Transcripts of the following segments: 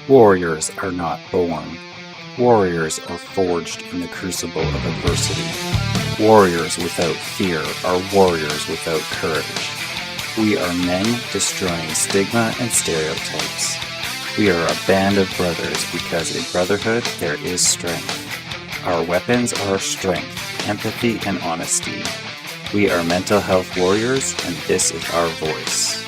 Warriors are not born. Warriors are forged in the crucible of adversity. Warriors without fear are warriors without courage. We are men destroying stigma and stereotypes. We are a band of brothers because in brotherhood there is strength. Our weapons are strength, empathy, and honesty. We are mental health warriors, and this is our voice.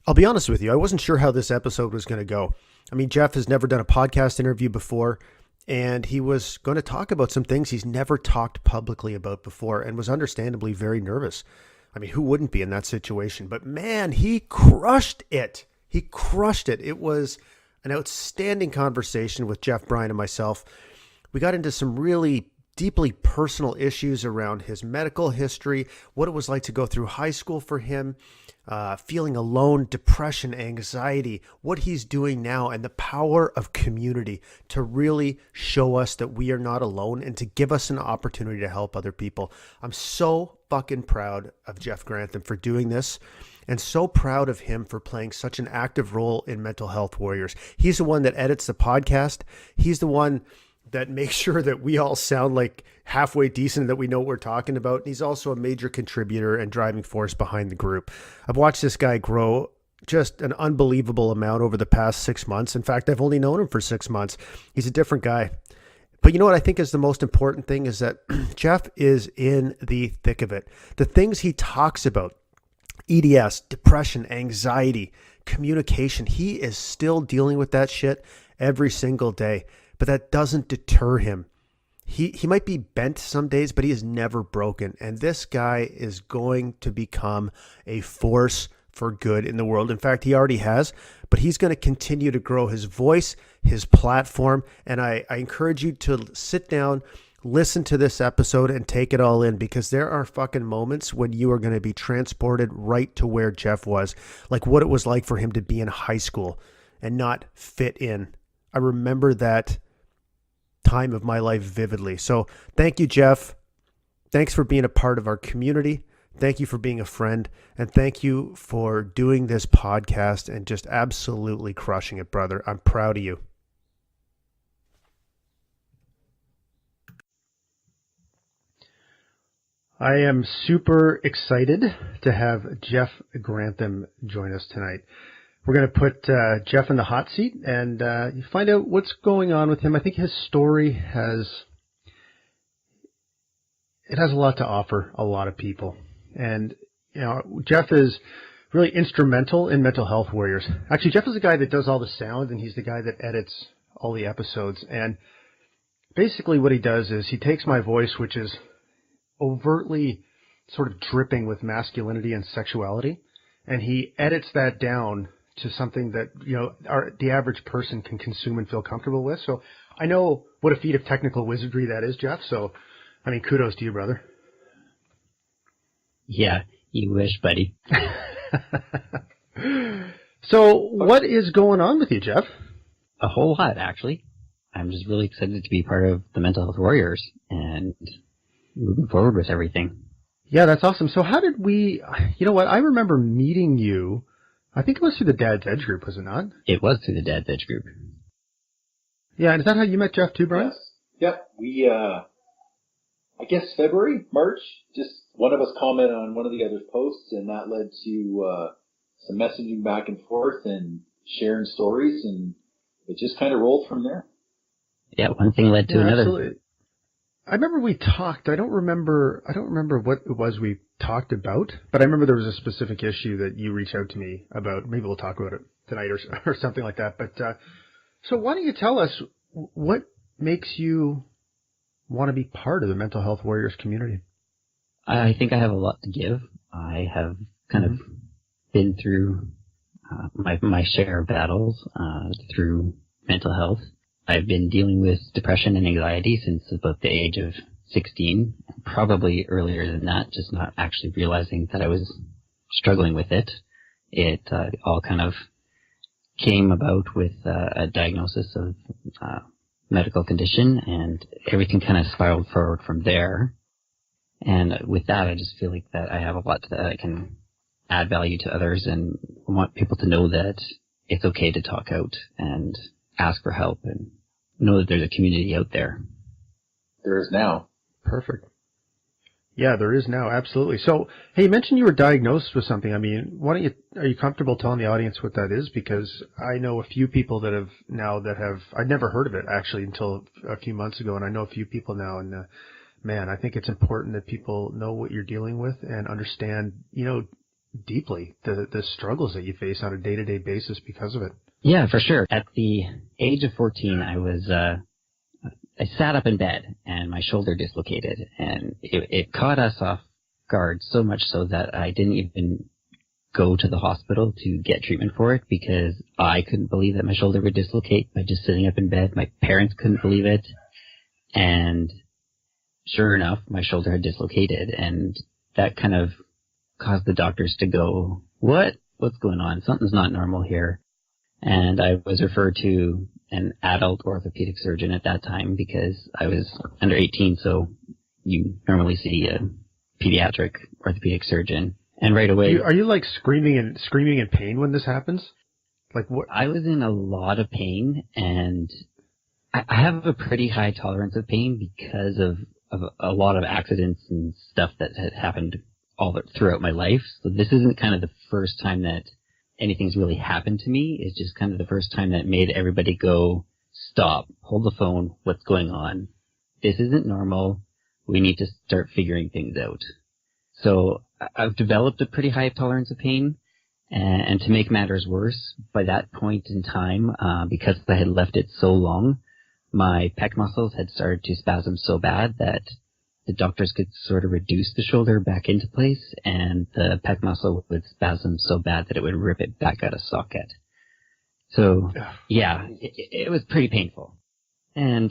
I'll be honest with you, I wasn't sure how this episode was going to go. I mean, Jeff has never done a podcast interview before, and he was going to talk about some things he's never talked publicly about before and was understandably very nervous. I mean, who wouldn't be in that situation? But man, he crushed it. He crushed it. It was an outstanding conversation with Jeff, Brian, and myself. We got into some really deeply personal issues around his medical history, what it was like to go through high school for him, feeling alone, depression, anxiety, what he's doing now, and the power of community to really show us that we are not alone and to give us an opportunity to help other people. I'm so fucking proud of Jeff Grantham for doing this, and so proud of him for playing such an active role in Mental Health Warriors. He's the one that edits the podcast. He's the one that makes sure that we all sound like halfway decent, that we know what we're talking about. He's also a major contributor and driving force behind the group. I've watched this guy grow just an unbelievable amount over the past 6 months. In fact, I've only known him for 6 months. He's a different guy. But you know what I think is the most important thing is that Jeff is in the thick of it. The things he talks about, EDS, depression, anxiety, communication, he is still dealing with that shit every single day. But that doesn't deter him. He might be bent some days, but he is never broken. And this guy is going to become a force for good in the world. In fact, he already has, but he's going to continue to grow his voice, his platform. And I encourage you to sit down, listen to this episode, and take it all in, because there are fucking moments when you are going to be transported right to where Jeff was, like what it was like for him to be in high school and not fit in. I remember that time of my life vividly. So thank you, Jeff. Thanks for being a part of our community. Thank you for being a friend. And thank you for doing this podcast and just absolutely crushing it, brother. I'm proud of you. I am super excited to have Jeff Grantham join us tonight. We're going to put Jeff in the hot seat and find out what's going on with him. I think his story has a lot to offer a lot of people. And, you know, Jeff is really instrumental in Mental Health Warriors. Actually, Jeff is the guy that does all the sound, and he's the guy that edits all the episodes. And basically what he does is he takes my voice, which is overtly sort of dripping with masculinity and sexuality, and he edits that down to something that, you know, the average person can consume and feel comfortable with. So I know what a feat of technical wizardry that is, Jeff. So, I mean, kudos to you, brother. Yeah, you wish, buddy. So what is going on with you, Jeff? A whole lot, actually. I'm just really excited to be part of the Mental Health Warriors and moving forward with everything. Yeah, that's awesome. So how did we, you know what, I remember meeting you, I think it was through the Dad's Edge group, was it not? It was through the Dad's Edge group. Yeah, and is that how you met Jeff too, Brian? Yes. Yep. We, I guess February, March, just one of us commented on one of the other's posts, and that led to some messaging back and forth and sharing stories, and it just kind of rolled from there. Yeah, one thing led to another. Absolutely. I remember we talked. I don't remember what it was we talked about, but I remember there was a specific issue that you reached out to me about. Maybe we'll talk about it tonight or something like that. But so why don't you tell us what makes you want to be part of the Mental Health Warriors community? I think I have a lot to give. I have kind of been through my share of battles through mental health. I've been dealing with depression and anxiety since about the age of 16, probably earlier than that, just not actually realizing that I was struggling with it. It all kind of came about with a diagnosis of medical condition, and everything kind of spiraled forward from there. And with that, I just feel like that I have a lot that I can add value to others, and I want people to know that it's okay to talk out and ask for help and know that there's a community out there. There is now. Perfect. Yeah, there is now, absolutely. So, hey, you mentioned you were diagnosed with something. I mean, are you comfortable telling the audience what that is? Because I know a few people I'd never heard of it actually until a few months ago, and I know a few people now, and man, I think it's important that people know what you're dealing with and understand, deeply the struggles that you face on a day-to-day basis because of it. Yeah, for sure. At the age of 14, I sat up in bed and my shoulder dislocated, and it caught us off guard so much so that I didn't even go to the hospital to get treatment for it because I couldn't believe that my shoulder would dislocate by just sitting up in bed. My parents couldn't believe it. And sure enough, my shoulder had dislocated, and that kind of caused the doctors to go, what's going on? Something's not normal here. And I was referred to an adult orthopedic surgeon at that time because I was under 18, so you normally see a pediatric orthopedic surgeon. And right away... Are you like screaming in pain when this happens? Like what? I was in a lot of pain, and I have a pretty high tolerance of pain because of a lot of accidents and stuff that had happened throughout my life. So this isn't kind of the first time that anything's really happened to me. It's just kind of the first time that made everybody go, stop, hold the phone, what's going on? This isn't normal. We need to start figuring things out. So I've developed a pretty high tolerance of pain. And to make matters worse, by that point in time, because I had left it so long, my pec muscles had started to spasm so bad that the doctors could sort of reduce the shoulder back into place, and the pec muscle would spasm so bad that it would rip it back out of socket. So, yeah, it was pretty painful. And,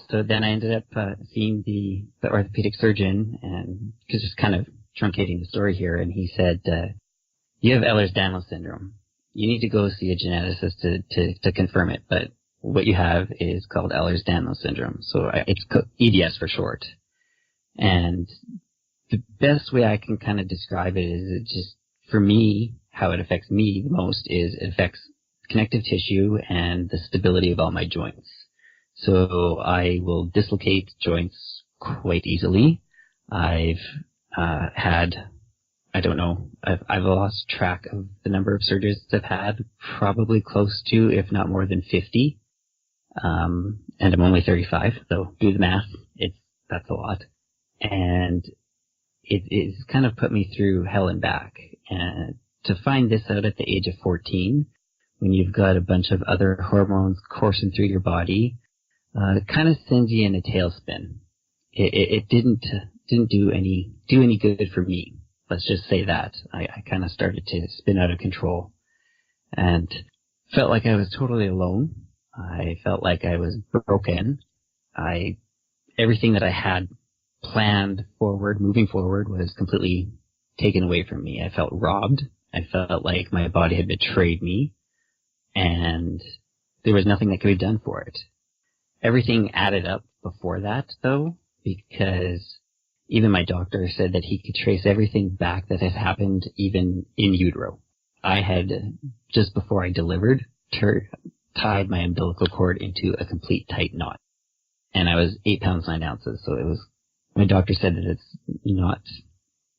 so then I ended up seeing the orthopedic surgeon, and just kind of truncating the story here, and he said, you have Ehlers-Danlos Syndrome. You need to go see a geneticist to confirm it, but what you have is called Ehlers-Danlos Syndrome. So it's EDS for short. And the best way I can kind of describe it is it just, for me, how it affects me the most is it affects connective tissue and the stability of all my joints. So I will dislocate joints quite easily. I've I've lost track of the number of surgeries I've had, probably close to, if not more than 50. And I'm only 35, so do the math. That's a lot. And it's kind of put me through hell and back. And to find this out at the age of 14, when you've got a bunch of other hormones coursing through your body, it kind of sends you in a tailspin. It didn't do any good for me. Let's just say that. I kind of started to spin out of control and felt like I was totally alone. I felt like I was broken. Everything that I had planned moving forward was completely taken away from me. I felt robbed. I felt like my body had betrayed me, and there was nothing that could be done for it. Everything added up before that, though, because even my doctor said that he could trace everything back that had happened even in utero. I had, just before I delivered, tied my umbilical cord into a complete tight knot. And I was 8 pounds 9 ounces, so my doctor said that it's not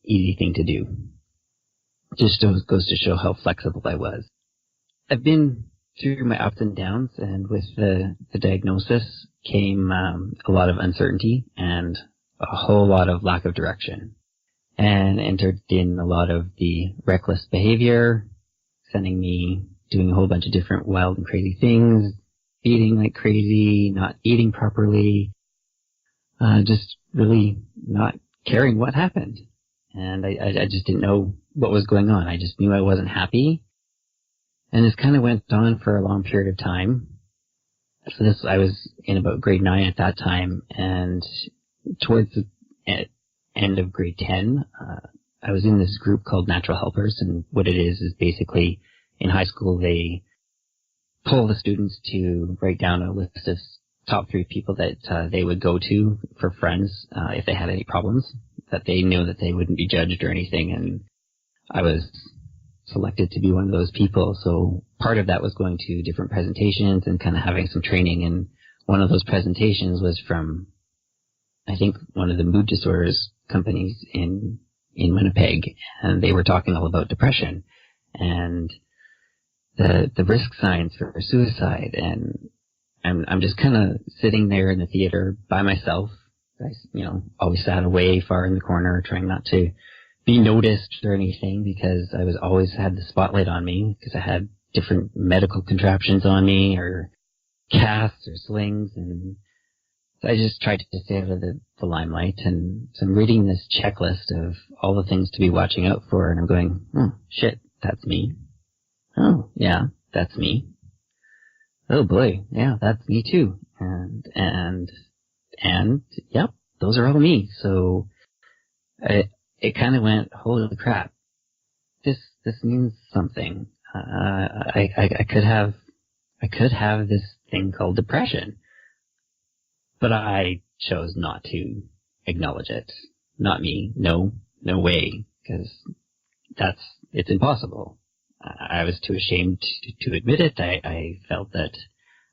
easy thing to do. Just goes to show how flexible I was. I've been through my ups and downs, and with the diagnosis came a lot of uncertainty and a whole lot of lack of direction, and entered in a lot of the reckless behavior, sending me doing a whole bunch of different wild and crazy things, eating like crazy, not eating properly, just really not caring what happened. And I just didn't know what was going on. I just knew I wasn't happy. And this kind of went on for a long period of time. So I was in about grade 9 at that time, and towards the end of grade 10, I was in this group called Natural Helpers, and what it is basically in high school they pull the students to write down a list of top 3 people that they would go to for friends if they had any problems, that they knew that they wouldn't be judged or anything. And I was selected to be one of those people. So part of that was going to different presentations and kind of having some training. And one of those presentations was from, I think, one of the mood disorders companies in Winnipeg, and they were talking all about depression and the risk signs for suicide. And I'm just kind of sitting there in the theater by myself. I, always sat away far in the corner, trying not to be noticed or anything, because I was always had the spotlight on me because I had different medical contraptions on me, or casts or slings, and so I just tried to stay out of the limelight. And so I'm reading this checklist of all the things to be watching out for, and I'm going, oh, shit, that's me. Oh, yeah, that's me. Oh boy, yeah, that's me too. And yep, those are all me. So it kind of went, holy crap, this means something. I could have this thing called depression, but I chose not to acknowledge it. Not me. No way, because it's impossible. I was too ashamed to admit it. I felt that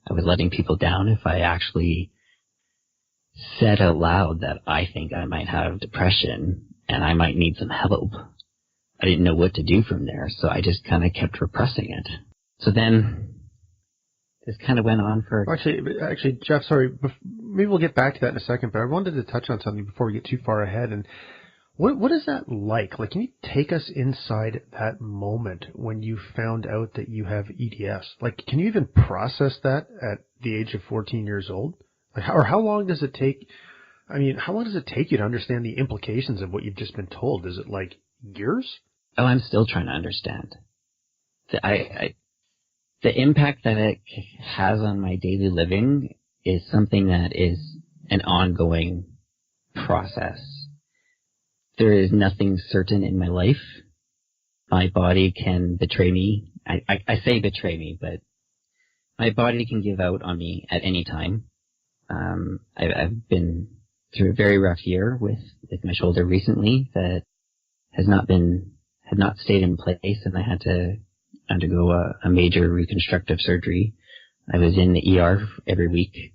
I was letting people down if I actually said out loud that I think I might have depression and I might need some help. I didn't know what to do from there, so I just kind of kept repressing it. So then this kind of went on for... Actually, Jeff, sorry, maybe we'll get back to that in a second, but I wanted to touch on something before we get too far ahead. And what is that like? Like, can you take us inside that moment when you found out that you have EDS? Like, can you even process that at the age of 14 years old? Like, how long does it take? I mean, how long does it take you to understand the implications of what you've just been told? Is it like years? Oh, I'm still trying to understand. The impact that it has on my daily living is something that is an ongoing process. There is nothing certain in my life. My body can betray me. I say betray me, but my body can give out on me at any time. I've been through a very rough year with my shoulder recently that had not stayed in place, and I had to undergo a major reconstructive surgery. I was in the ER every week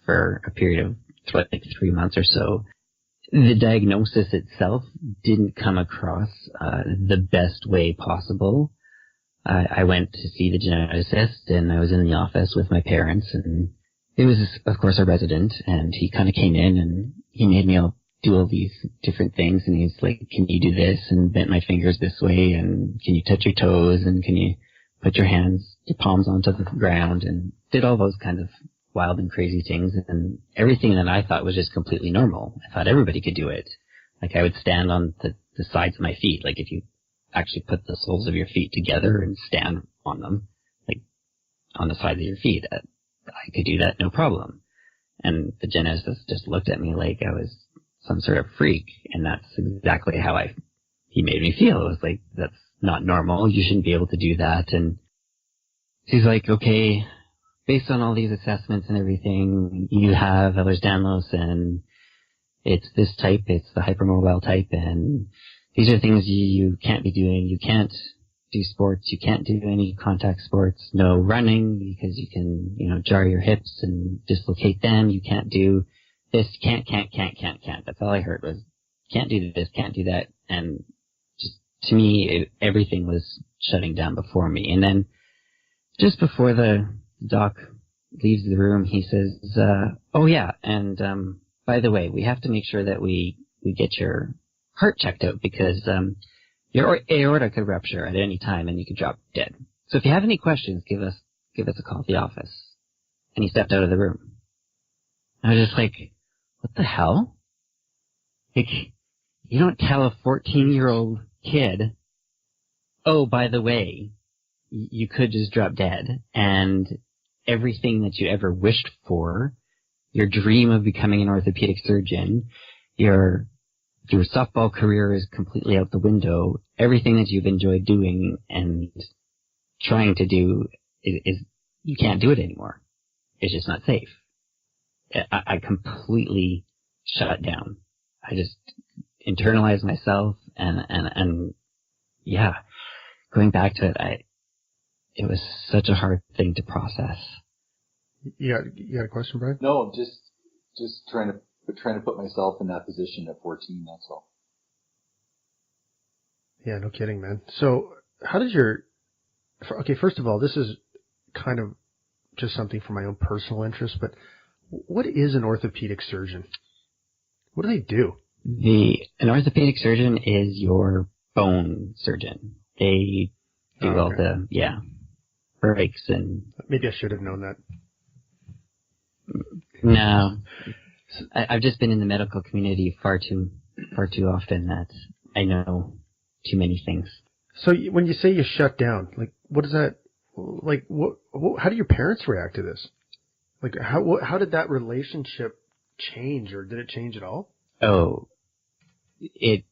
for a period of like 3 months or so. The diagnosis itself didn't come across the best way possible. I went to see the geneticist, and I was in the office with my parents, and it was, of course, our resident, and he kind of came in and he made me do all these different things, and he's like, can you do this, and bent my fingers this way, and can you touch your toes, and can you put your palms onto the ground, and did all those kind of wild and crazy things, and everything that I thought was just completely normal. I thought everybody could do it. Like, I would stand on the sides of my feet, like if you actually put the soles of your feet together and stand on them, like on the sides of your feet, I could do that no problem. And the geneticist just looked at me like I was some sort of freak, and that's exactly how he made me feel. It was like, that's not normal, you shouldn't be able to do that. And he's like, okay, based on all these assessments and everything, you have Ehlers-Danlos, and it's this type, it's the hypermobile type, and these are things you can't be doing. You can't do sports, you can't do any contact sports, no running, because you can, jar your hips and dislocate them. You can't do this, can't. That's all I heard was, can't do this, can't do that. And just, to me, everything was shutting down before me. And then, just before the doc leaves the room, he says, oh yeah, and by the way, we have to make sure that we get your heart checked out, because your aorta could rupture at any time and you could drop dead. So if you have any questions, give us a call at the office. And he stepped out of the room. I was just like, what the hell? Like, you don't tell a 14-year-old kid, oh, by the way, you could just drop dead, and everything that you ever wished for, your dream of becoming an orthopedic surgeon, your softball career is completely out the window. Everything that you've enjoyed doing and trying to do is you can't do it anymore. it's just not safe. I completely shut down. I just internalized myself and yeah, going back to it, it was such a hard thing to process. You got a question, Brian? No, just trying to put myself in that position at 14. That's all. Yeah, no kidding, man. So how did okay, first of all, this is kind of just something for my own personal interest, but what is an orthopedic surgeon? What do they do? An orthopedic surgeon is your bone surgeon. They do all the, breaks and... Maybe I should have known that. No. I've just been in the medical community far too often that I know too many things. So when you say you shut down, like, what is that? Like, how do your parents react to this? Like, how did that relationship change, or did it change at all? Oh, the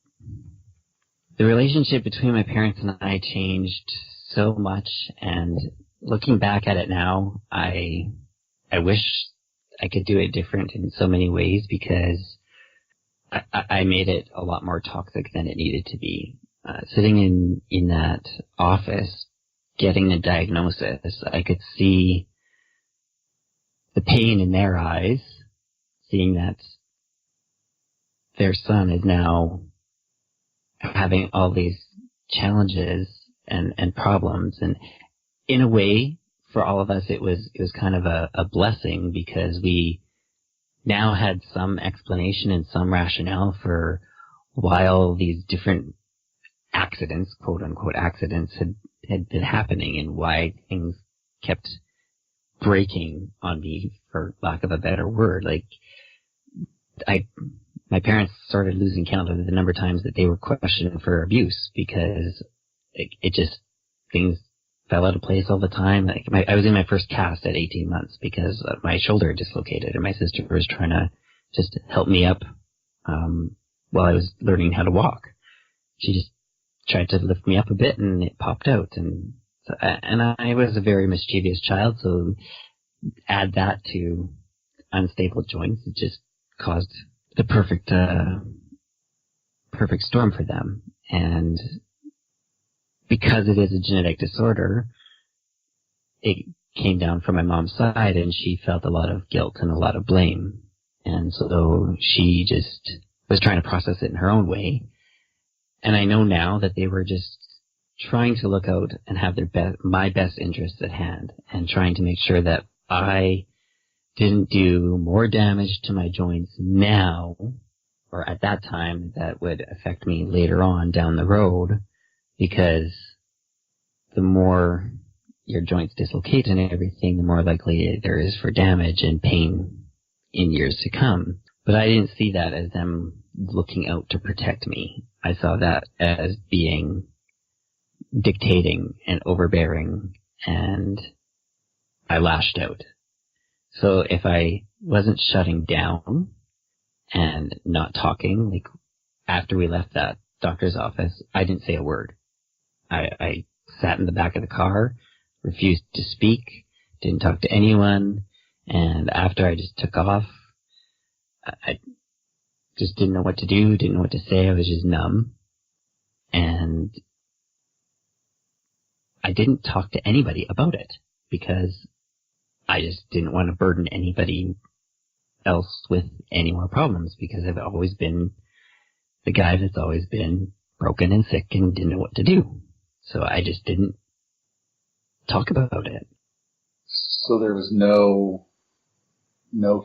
relationship between my parents and I changed so much, and looking back at it now, I wish I could do it different in so many ways, because I made it a lot more toxic than it needed to be. Sitting in that office, getting the diagnosis, I could see the pain in their eyes, seeing that their son is now having all these challenges and problems. And in a way, for all of us, it was kind of a blessing, because we now had some explanation and some rationale for why all these different accidents, quote unquote accidents, had been happening, and why things kept breaking on me, for lack of a better word. Like, my parents started losing count of the number of times that they were questioned for abuse, because it just, things fell out of place all the time. Like, I was in my first cast at 18 months because my shoulder dislocated, and my sister was trying to just help me up while I was learning how to walk. She just tried to lift me up a bit, and it popped out. And I was a very mischievous child, so add that to unstable joints, it just caused the perfect storm for them. And because it is a genetic disorder, it came down from my mom's side, and she felt a lot of guilt and a lot of blame. And so she just was trying to process it in her own way. And I know now that they were just trying to look out and have my best interests at hand, and trying to make sure that I didn't do more damage to my joints now, or at that time, that would affect me later on down the road, because the more your joints dislocate and everything, the more likely there is for damage and pain in years to come. But I didn't see that as them looking out to protect me. I saw that as being dictating and overbearing, and I lashed out. So if I wasn't shutting down and not talking, like after we left that doctor's office, I didn't say a word. I sat in the back of the car, refused to speak, didn't talk to anyone, and after I just took off, I just didn't know what to do, didn't know what to say. I was just numb. And I didn't talk to anybody about it, because I just didn't want to burden anybody else with any more problems, because I've always been the guy that's always been broken and sick and didn't know what to do. So I just didn't talk about it. So there was no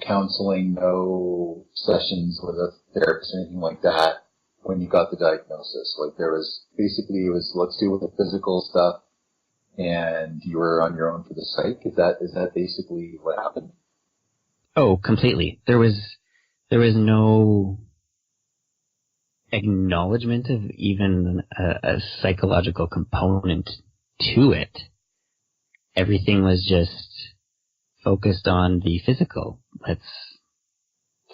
counseling, no sessions with a therapist or anything like that when you got the diagnosis. Like, there was basically, it was, let's deal with the physical stuff, and you were on your own for the psych. Is that basically what happened? Oh, completely. There was no acknowledgement of even a psychological component to it. Everything was just focused on the physical. Let's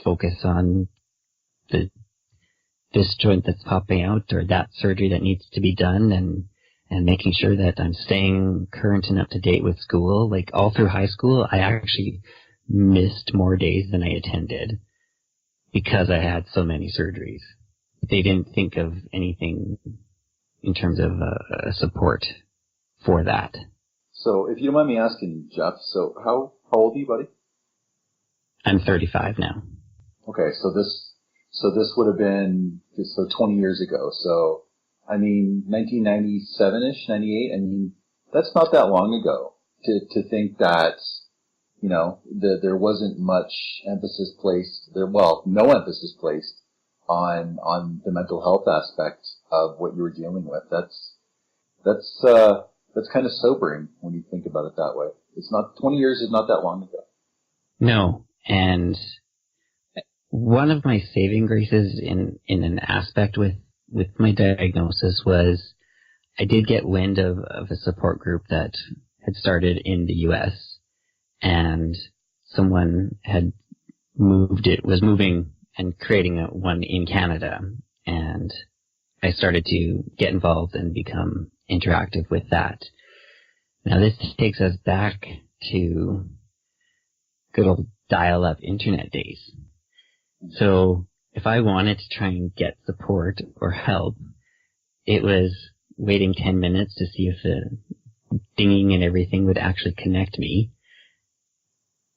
focus on this joint that's popping out, or that surgery that needs to be done, and making sure that I'm staying current and up to date with school. Like all through high school, I actually missed more days than I attended because I had so many surgeries. They didn't think of anything in terms of support for that. So if you don't mind me asking, Jeff, so how old are you, buddy? I'm 35 now. Okay, so this would have been 20 years ago. So, I mean, 1997-ish, 98, I mean, that's not that long ago to think that, there wasn't much emphasis placed, no emphasis placed on the mental health aspect of what you were dealing with. That's kind of sobering when you think about it that way. 20 years is not that long ago. No, and one of my saving graces in an aspect with my diagnosis was I did get wind of a support group that had started in the U.S. and someone was moving and creating one in Canada, and I started to get involved and become interactive with that. Now this takes us back to good old dial-up internet days. So if I wanted to try and get support or help, it was waiting 10 minutes to see if the dinging and everything would actually connect me.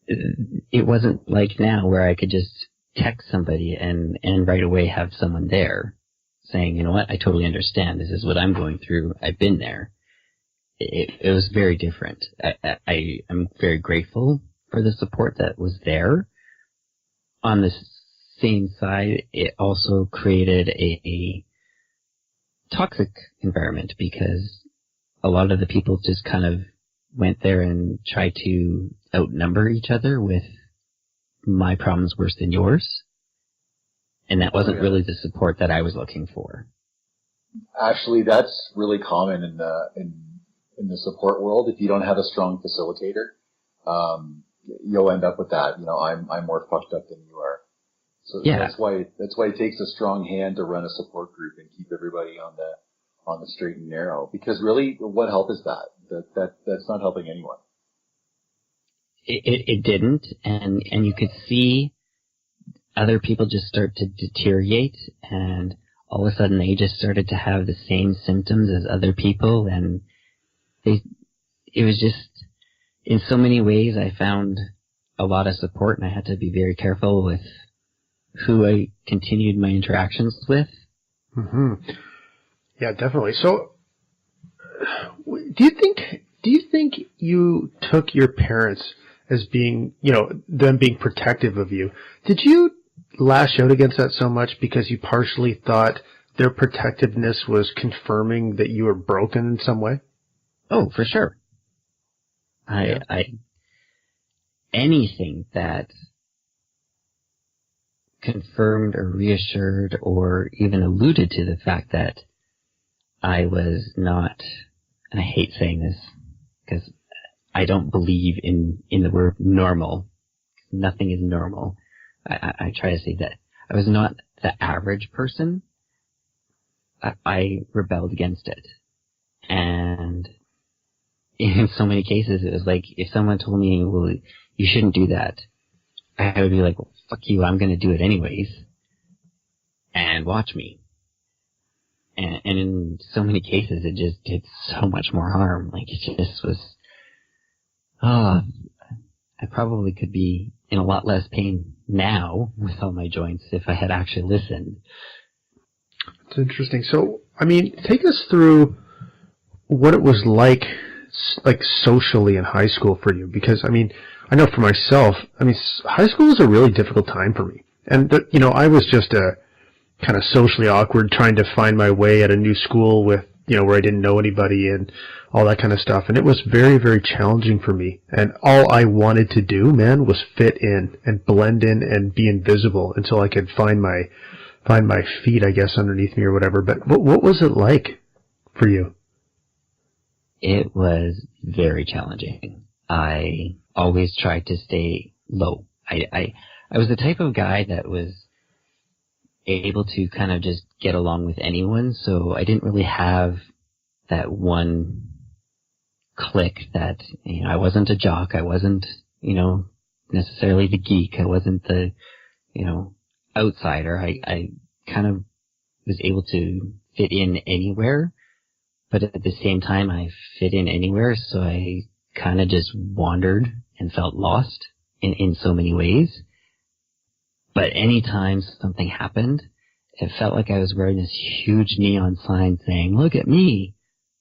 It wasn't like now where I could just text somebody and right away have someone there saying, you know what, I totally understand. This is what I'm going through. I've been there. It was very different. I'm very grateful for the support that was there. On the same side, it also created a toxic environment because a lot of the people just kind of went there and tried to outnumber each other with my problem's worse than yours. And that wasn't really the support that I was looking for. Actually, that's really common in the support world. If you don't have a strong facilitator, you'll end up with that. I'm more fucked up than you are. So yeah. That's why it takes a strong hand to run a support group and keep everybody on the straight and narrow. Because really, what help is that? That's not helping anyone. It didn't, and you could see other people just start to deteriorate, and all of a sudden they just started to have the same symptoms as other people, and it was just, in so many ways I found a lot of support, and I had to be very careful with who I continued my interactions with. Mm-hmm. Yeah, definitely. So, do you think you took your parents as being, them being protective of you? Did you lash out against that so much because you partially thought their protectiveness was confirming that you were broken in some way? Oh, for sure. Anything that confirmed or reassured or even alluded to the fact that I was not, and I hate saying this because I don't believe in the word normal. Nothing is normal. I try to say that I was not the average person. I rebelled against it. And in so many cases, it was like, if someone told me, well, you shouldn't do that, I would be like, well, fuck you, I'm going to do it anyways. And watch me. And in so many cases, it just did so much more harm. Like, it just was, I probably could be in a lot less pain now with all my joints if I had actually listened. It's interesting. So, take us through what it was like socially in high school for you. Because, I know for myself, high school was a really difficult time for me. And, I was just a kind of socially awkward trying to find my way at a new school with, where I didn't know anybody and all that kind of stuff. And it was very, very challenging for me. And all I wanted to do, man, was fit in and blend in and be invisible until I could find my feet, I guess, underneath me or whatever. But what was it like for you? It was very challenging. I always tried to stay low. I was the type of guy that was able to kind of just get along with anyone, so I didn't really have that one click that, I wasn't a jock. I wasn't, necessarily the geek. I wasn't the, outsider. I kind of was able to fit in anywhere, but at the same time I fit in anywhere. So I kind of just wandered and felt lost in so many ways. But anytime something happened, it felt like I was wearing this huge neon sign saying, "Look at me.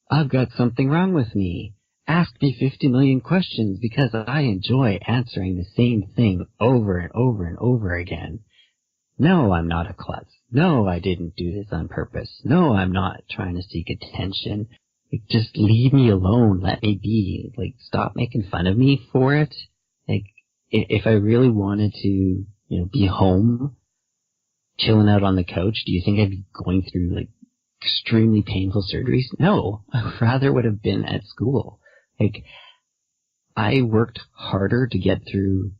I've got something wrong with me. Ask me 50 million questions because I enjoy answering the same thing over and over and over again. No, I'm not a klutz. No, I didn't do this on purpose. No, I'm not trying to seek attention. Like, just leave me alone. Let me be. Like, stop making fun of me for it. Like, if I really wanted to, be home, chilling out on the couch, do you think I'd be going through, like, extremely painful surgeries? No, I rather would have been at school. Like, I worked harder to get through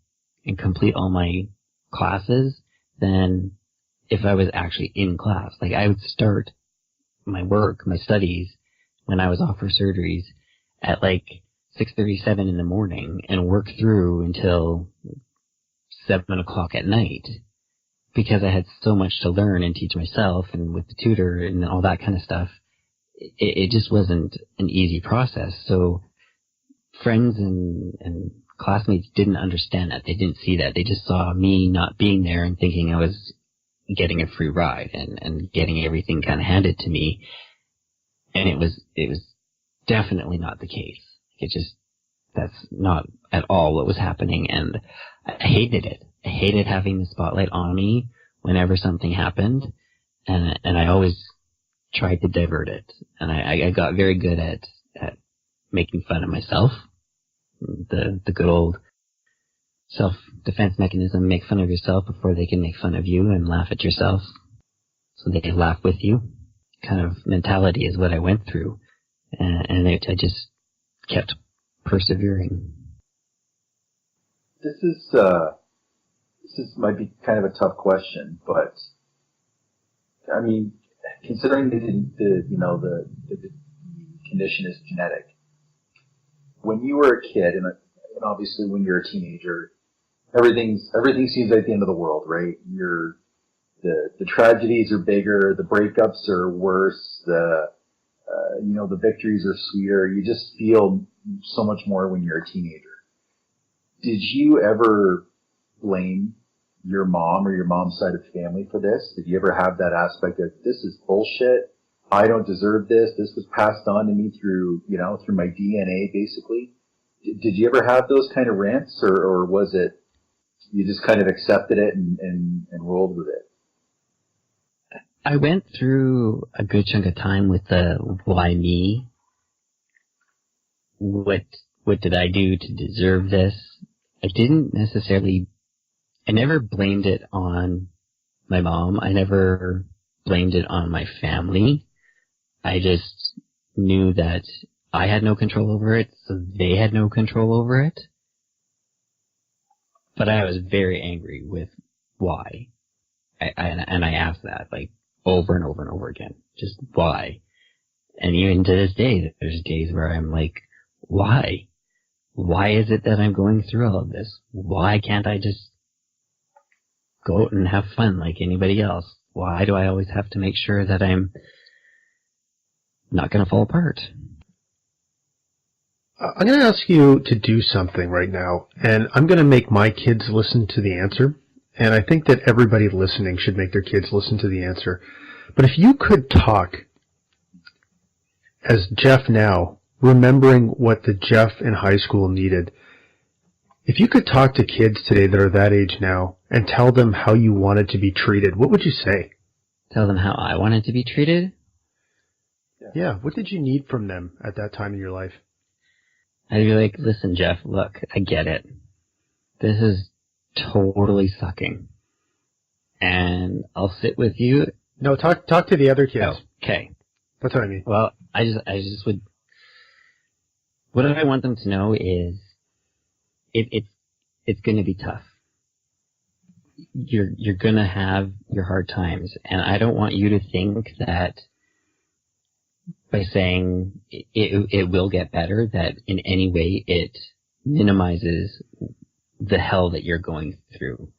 and complete all my classes than if I was actually in class. Like, I would start my work, my studies, when I was off for surgeries at like 6:37 in the morning and work through until 7 o'clock at night because I had so much to learn and teach myself, and with the tutor and all that kind of stuff. It just wasn't an easy process. So friends and classmates didn't understand that. They didn't see that. They just saw me not being there and thinking I was getting a free ride and getting everything kind of handed to me. And it was definitely not the case. That's not at all what was happening. And I hated it. I hated having the spotlight on me whenever something happened. And I always tried to divert it. And I got very good at making fun of myself. The good old self-defense mechanism, make fun of yourself before they can make fun of you and laugh at yourself so they can laugh with you kind of mentality is what I went through. And I just kept persevering. This might be kind of a tough question, but I mean, considering the condition is genetic, when you were a kid, and obviously when you're a teenager, everything seems like the end of the world, right? The tragedies are bigger, the breakups are worse, the victories are sweeter. You just feel so much more when you're a teenager. Did you ever blame your mom or your mom's side of the family for this? Did you ever have that aspect of, this is bullshit, I don't deserve this, this was passed on to me through my DNA, basically? Did you ever have those kind of rants, or was it you just kind of accepted it and rolled with it? I went through a good chunk of time with the why me? What did I do to deserve this? I never blamed it on my mom. I never blamed it on my family. I just knew that I had no control over it, so they had no control over it. But I was very angry with why. And I asked that, like, over and over and over again. Just why? And even to this day, there's days where I'm like, why? Why is it that I'm going through all of this? Why can't I just go out and have fun like anybody else? Why do I always have to make sure that I'm not going to fall apart? I'm going to ask you to do something right now, and I'm going to make my kids listen to the answer, and I think that everybody listening should make their kids listen to the answer. But if you could talk as Jeff now, remembering what the Jeff in high school needed, if you could talk to kids today that are that age now and tell them how you wanted to be treated, what would you say? Tell them how I wanted to be treated? Yeah, what did you need from them at that time in your life? I'd be like, listen, Jeff, look, I get it. This is totally sucking. And I'll sit with you. No, talk to the other kids. Oh, okay. That's what I mean. Well, I just would, what I want them to know is it's going to be tough. You're going to have your hard times. And I don't want you to think that by saying it will get better, that in any way it minimizes the hell that you're going through.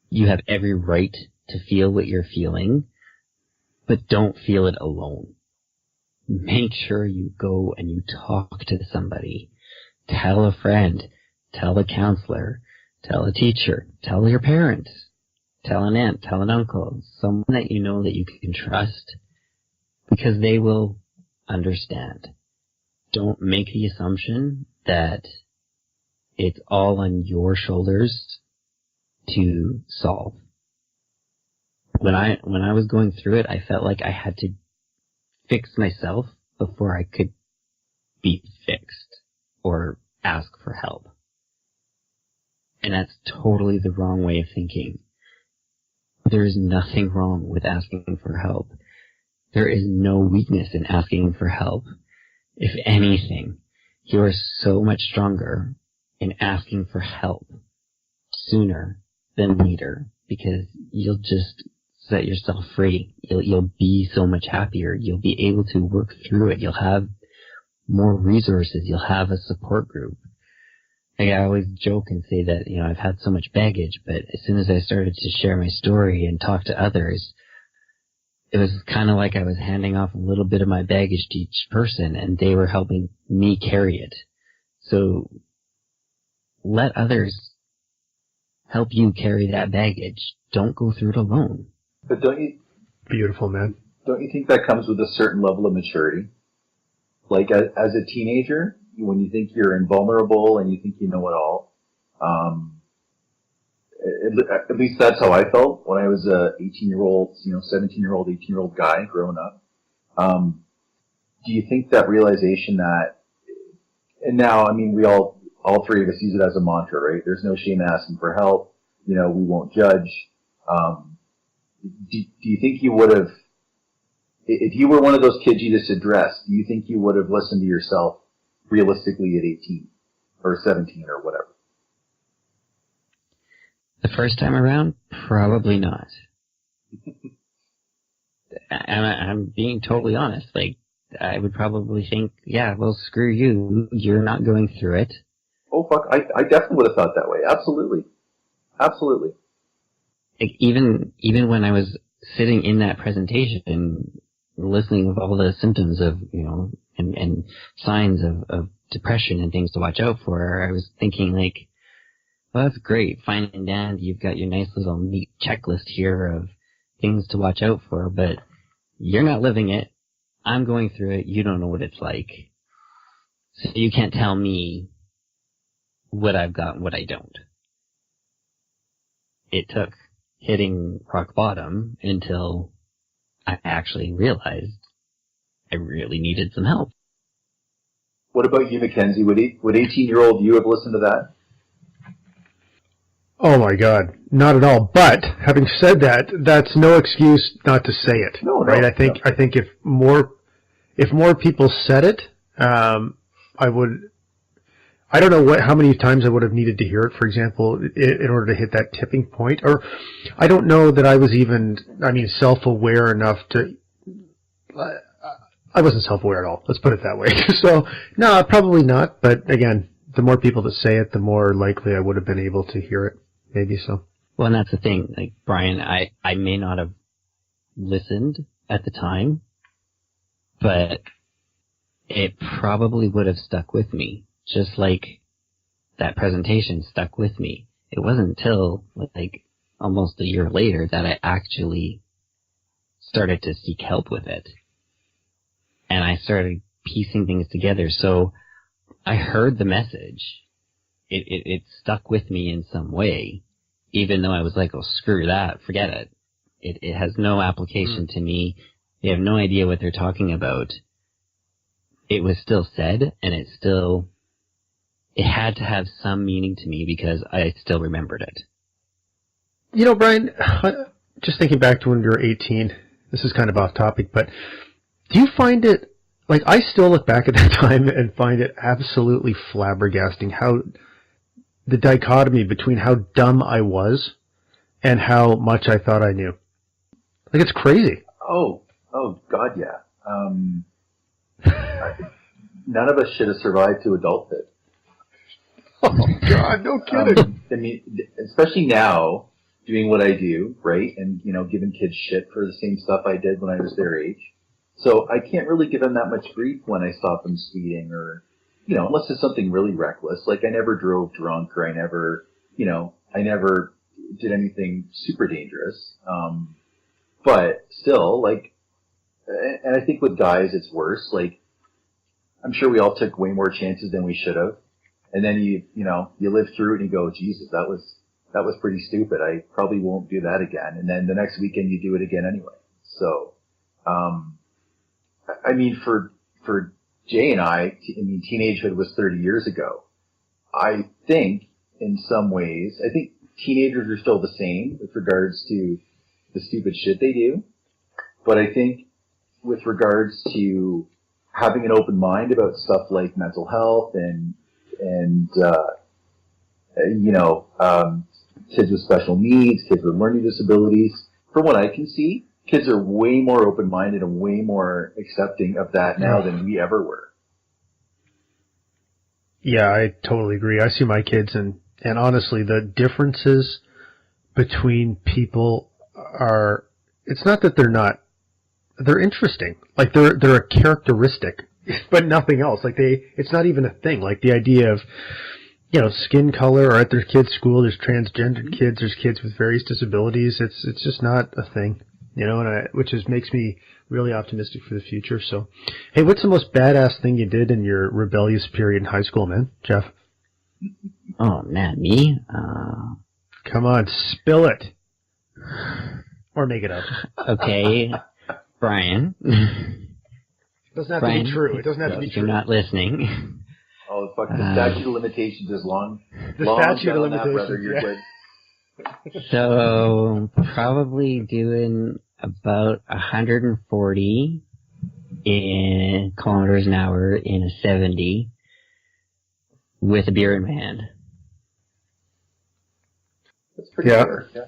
You have every right to feel what you're feeling, but don't feel it alone. Make sure you go and you talk to somebody. Tell a friend, tell a counselor, tell a teacher, tell your parents, tell an aunt, tell an uncle, someone that you know that you can trust, because they will understand. Don't make the assumption that it's all on your shoulders to solve. When I was going through it, I felt like I had to fix myself before I could be fixed or ask for help. And that's totally the wrong way of thinking. There is nothing wrong with asking for help. There is no weakness in asking for help. If anything, you are so much stronger in asking for help sooner than later, because you'll just set yourself free. You'll be so much happier. You'll be able to work through it. You'll have more resources. You'll have a support group. Like, I always joke and say that, I've had so much baggage, but as soon as I started to share my story and talk to others, it was kind of like I was handing off a little bit of my baggage to each person, and they were helping me carry it. So let others help you carry that baggage. Don't go through it alone. But don't you... Beautiful, man. Don't you think that comes with a certain level of maturity? Like, as a teenager, when you think you're invulnerable and you think you know it all, at least that's how I felt when I was a 18-year-old, 17-year-old, 18-year-old guy growing up. Do you think that realization that, and now, we all three of us use it as a mantra, right? There's no shame in asking for help. We won't judge. Do you think you would have, if you were one of those kids you just addressed, do you think you would have listened to yourself realistically at 18 or 17 or whatever? The first time around, probably not. I'm being totally honest. Like, I would probably think, yeah, well, screw you. You're not going through it. Oh, fuck. I definitely would have thought that way. Absolutely. Absolutely. Like, even when I was sitting in that presentation, listening of all the symptoms of, and signs of depression and things to watch out for, I was thinking, like, well, that's great. Fine and dandy. You've got your nice little neat checklist here of things to watch out for, but you're not living it. I'm going through it. You don't know what it's like. So you can't tell me what I've got and what I don't. It took hitting rock bottom until I actually realized I really needed some help. What about you, Mackenzie? Would 18-year-old you have listened to that? Oh my God, not at all. But having said that, that's no excuse not to say it. No, right? I think if more people said it, I would. I don't know how many times I would have needed to hear it, for example, in order to hit that tipping point. Or I don't know that I was even, self-aware enough to. I wasn't self-aware at all. Let's put it that way. So, no, probably not. But again, the more people that say it, the more likely I would have been able to hear it. Maybe so. Well, and that's the thing. Like, Brian, I may not have listened at the time, but it probably would have stuck with me. Just like that presentation stuck with me. It wasn't until, like, almost a year later that I actually started to seek help with it. And I started piecing things together. So I heard the message. It stuck with me in some way, even though I was like, oh, screw that, forget it. It has no application to me. They have no idea what they're talking about. It was still said, and it had to have some meaning to me because I still remembered it. Brian, just thinking back to when you were 18, this is kind of off topic, but do you find it, like, I still look back at that time and find it absolutely flabbergasting how the dichotomy between how dumb I was and how much I thought I knew. Like, it's crazy. Oh, God, yeah. None of us should have survived to adulthood. Oh, God, no kidding. I mean, especially now, doing what I do, right? And, giving kids shit for the same stuff I did when I was their age. So I can't really give them that much grief when I stop them speeding or, unless it's something really reckless. Like I never drove drunk or I never did anything super dangerous. But still, like, and I think with guys it's worse. Like, I'm sure we all took way more chances than we should have. And then you live through it and you go, Jesus, that was pretty stupid. I probably won't do that again. And then the next weekend you do it again anyway. So, I mean, for Jay and I mean, teenagehood was 30 years ago. I think in some ways, teenagers are still the same with regards to the stupid shit they do. But I think with regards to having an open mind about stuff like mental health and kids with special needs, kids with learning disabilities, from what I can see, kids are way more open-minded and way more accepting of that now than we ever were. Yeah, I totally agree. I see my kids, and honestly, the differences between people are, it's not that they're interesting. Like, they're a characteristic, but nothing else. Like, it's not even a thing. Like, the idea of, skin color, or at their kids' school, there's transgendered kids, there's kids with various disabilities. It's just not a thing, which makes me really optimistic for the future. So, hey, what's the most badass thing you did in your rebellious period in high school, man, Jeff? Oh, man, me? Come on, spill it. Or make it up. Okay, Brian. It doesn't have to be true. It doesn't have to be if true. You're not listening. Oh, fuck, the statute of limitations is long. The long statute of gone now, limitations, brother, you're good. So, probably doing about 140 kilometers an hour in a 70 with a beer in my hand. That's pretty fair. Yeah.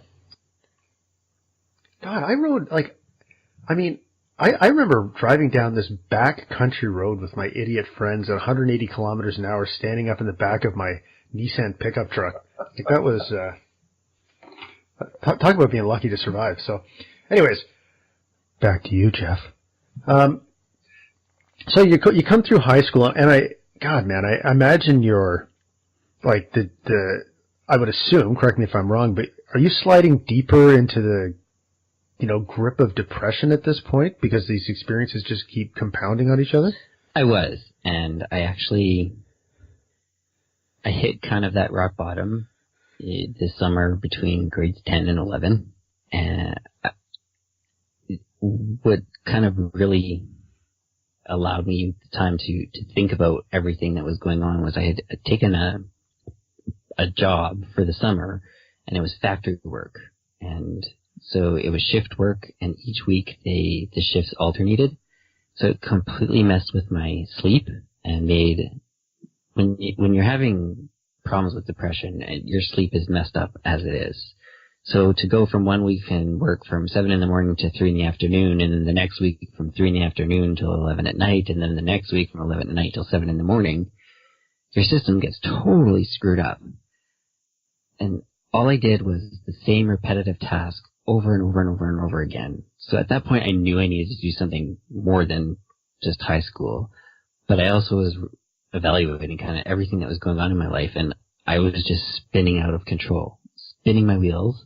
God, I rode, I remember driving down this back country road with my idiot friends at 180 kilometers an hour, standing up in the back of my Nissan pickup truck. Like, that was, talk about being lucky to survive. So, anyways, back to you, Jeff. So you come through high school, and I imagine you're, like, I would assume, correct me if I'm wrong, but are you sliding deeper into the, grip of depression at this point because these experiences just keep compounding on each other? I was, and I hit kind of that rock bottom this summer between grades 10 and 11, and what kind of really allowed me the time to think about everything that was going on was I had taken a job for the summer, and it was factory work, and so it was shift work, and each week the shifts alternated. So it completely messed with my sleep and made, when you're having problems with depression, your sleep is messed up as it is. So to go from 1 week and work from 7 in the morning to 3 in the afternoon, and then the next week from 3 in the afternoon till 11 at night, and then the next week from 11 at night till 7 in the morning, your system gets totally screwed up. And all I did was the same repetitive task over and over and over and over again. So at that point, I knew I needed to do something more than just high school. But I also was evaluating kind of everything that was going on in my life, and I was just spinning out of control, spinning my wheels,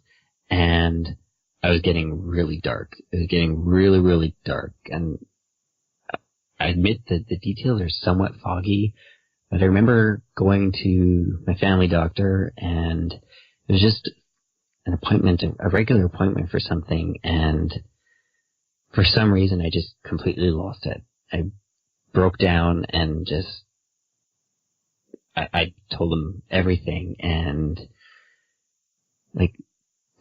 and I was getting really dark. It was getting really, really dark. And I admit that the details are somewhat foggy, but I remember going to my family doctor, and it was just an appointment, a regular appointment for something, and for some reason I just completely lost it. I broke down and just, I told them everything, and like,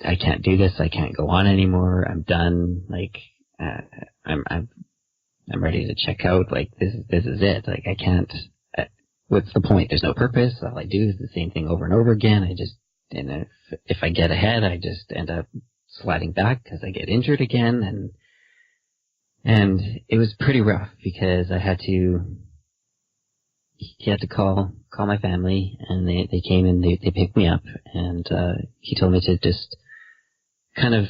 I can't do this, I can't go on anymore, I'm done, like, I'm ready to check out, like, this is it, like, I can't, what's the point? There's no purpose, all I do is the same thing over and over again, and if I get ahead, I just end up sliding back because I get injured again, and And it was pretty rough because he had to call my family, and they came and they picked me up, and he told me to just kind of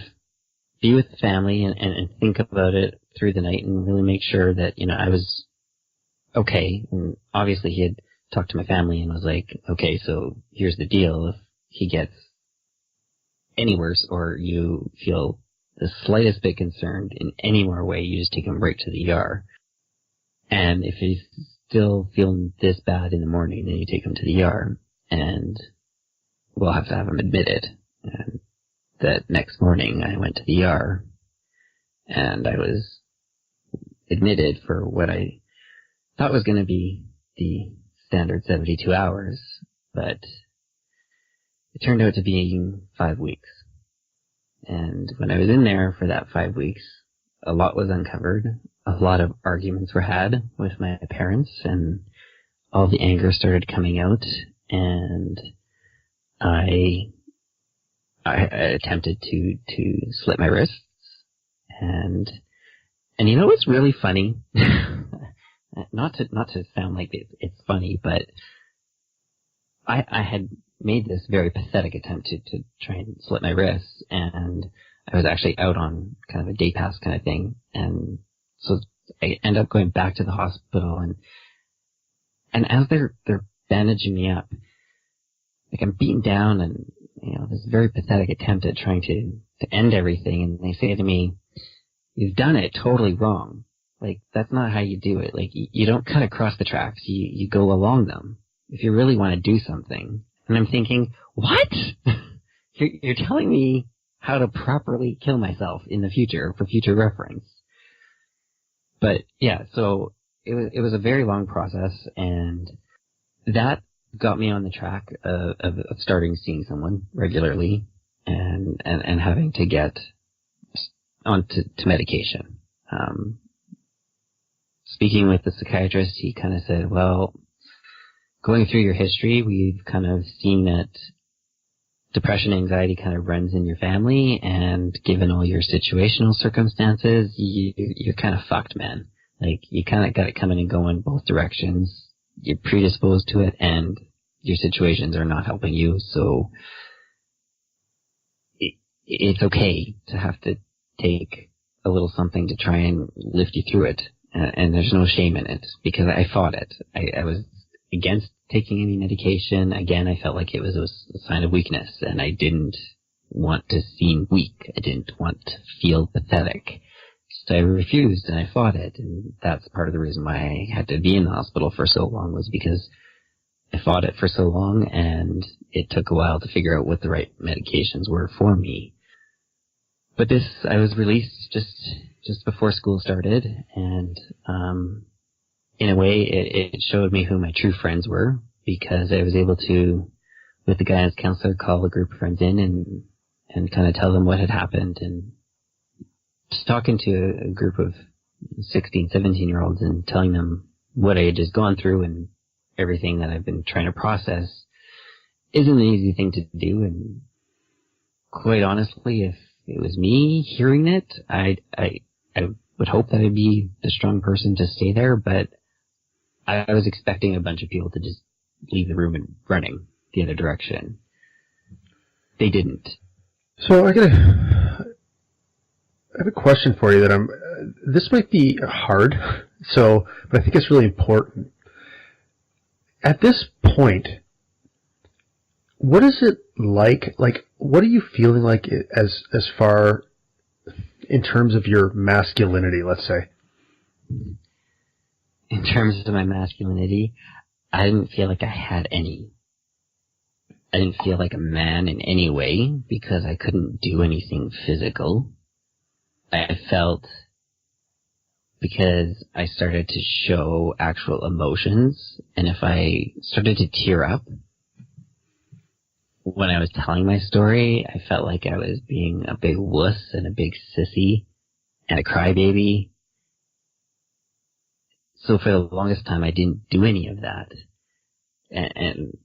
be with the family and think about it through the night and really make sure that, I was okay. And obviously he had talked to my family and was like, okay, so here's the deal. If he gets any worse or you feel the slightest bit concerned in any more way, you just take him right to the ER. And if he's still feeling this bad in the morning, then you take him to the ER, and we'll have to have him admitted. And that next morning I went to the ER, and I was admitted for what I thought was going to be the standard 72 hours, but it turned out to being 5 weeks. And when I was in there for that 5 weeks, a lot was uncovered. A lot of arguments were had with my parents, and all the anger started coming out, and I attempted to slit my wrists, and what's really funny, not to sound like it's funny, but I had made this very pathetic attempt to try and slit my wrists, and I was actually out on kind of a day pass kind of thing, and so I end up going back to the hospital, and as they're bandaging me up, like I'm beaten down, and this very pathetic attempt at trying to end everything, and they say to me, "You've done it totally wrong. Like, that's not how you do it. Like, you don't cut across the tracks. You go along them. If you really want to do something." And I'm thinking, what? You're telling me how to properly kill myself in the future for future reference. But yeah, so it was a very long process, and that got me on the track of starting seeing someone regularly and having to get onto medication. Speaking with the psychiatrist, he kind of said, well, going through your history, we've kind of seen that depression, anxiety kind of runs in your family, and given all your situational circumstances, you're kind of fucked, man. Like, you kind of got it coming and going both directions. You're predisposed to it, and your situations are not helping you, so it's okay to have to take a little something to try and lift you through it, and there's no shame in it, because I fought it. I was against taking any medication. Again, I felt like it was a sign of weakness, and I didn't want to seem weak. I didn't want to feel pathetic. So I refused, and I fought it, and that's part of the reason why I had to be in the hospital for so long, was because I fought it for so long, and it took a while to figure out what the right medications were for me. But I was released just before school started, and in a way, it showed me who my true friends were, because I was able to, with the guidance counselor, call a group of friends in and kind of tell them what had happened, and just talking to a group of 16, 17-year-olds and telling them what I had just gone through and everything that I've been trying to process isn't an easy thing to do. And quite honestly, if it was me hearing it, I would hope that I'd be the strong person to stay there, but I was expecting a bunch of people to just leave the room and running the other direction. They didn't. So I have a question for you that this might be hard, but I think it's really important. At this point, what is it like? Like, what are you feeling like as far in terms of your masculinity, let's say? In terms of my masculinity, I didn't feel like I had any. I didn't feel like a man in any way because I couldn't do anything physical. I felt, because I started to show actual emotions, and if I started to tear up when I was telling my story, I felt like I was being a big wuss and a big sissy and a crybaby. So for the longest time, I didn't do any of that. And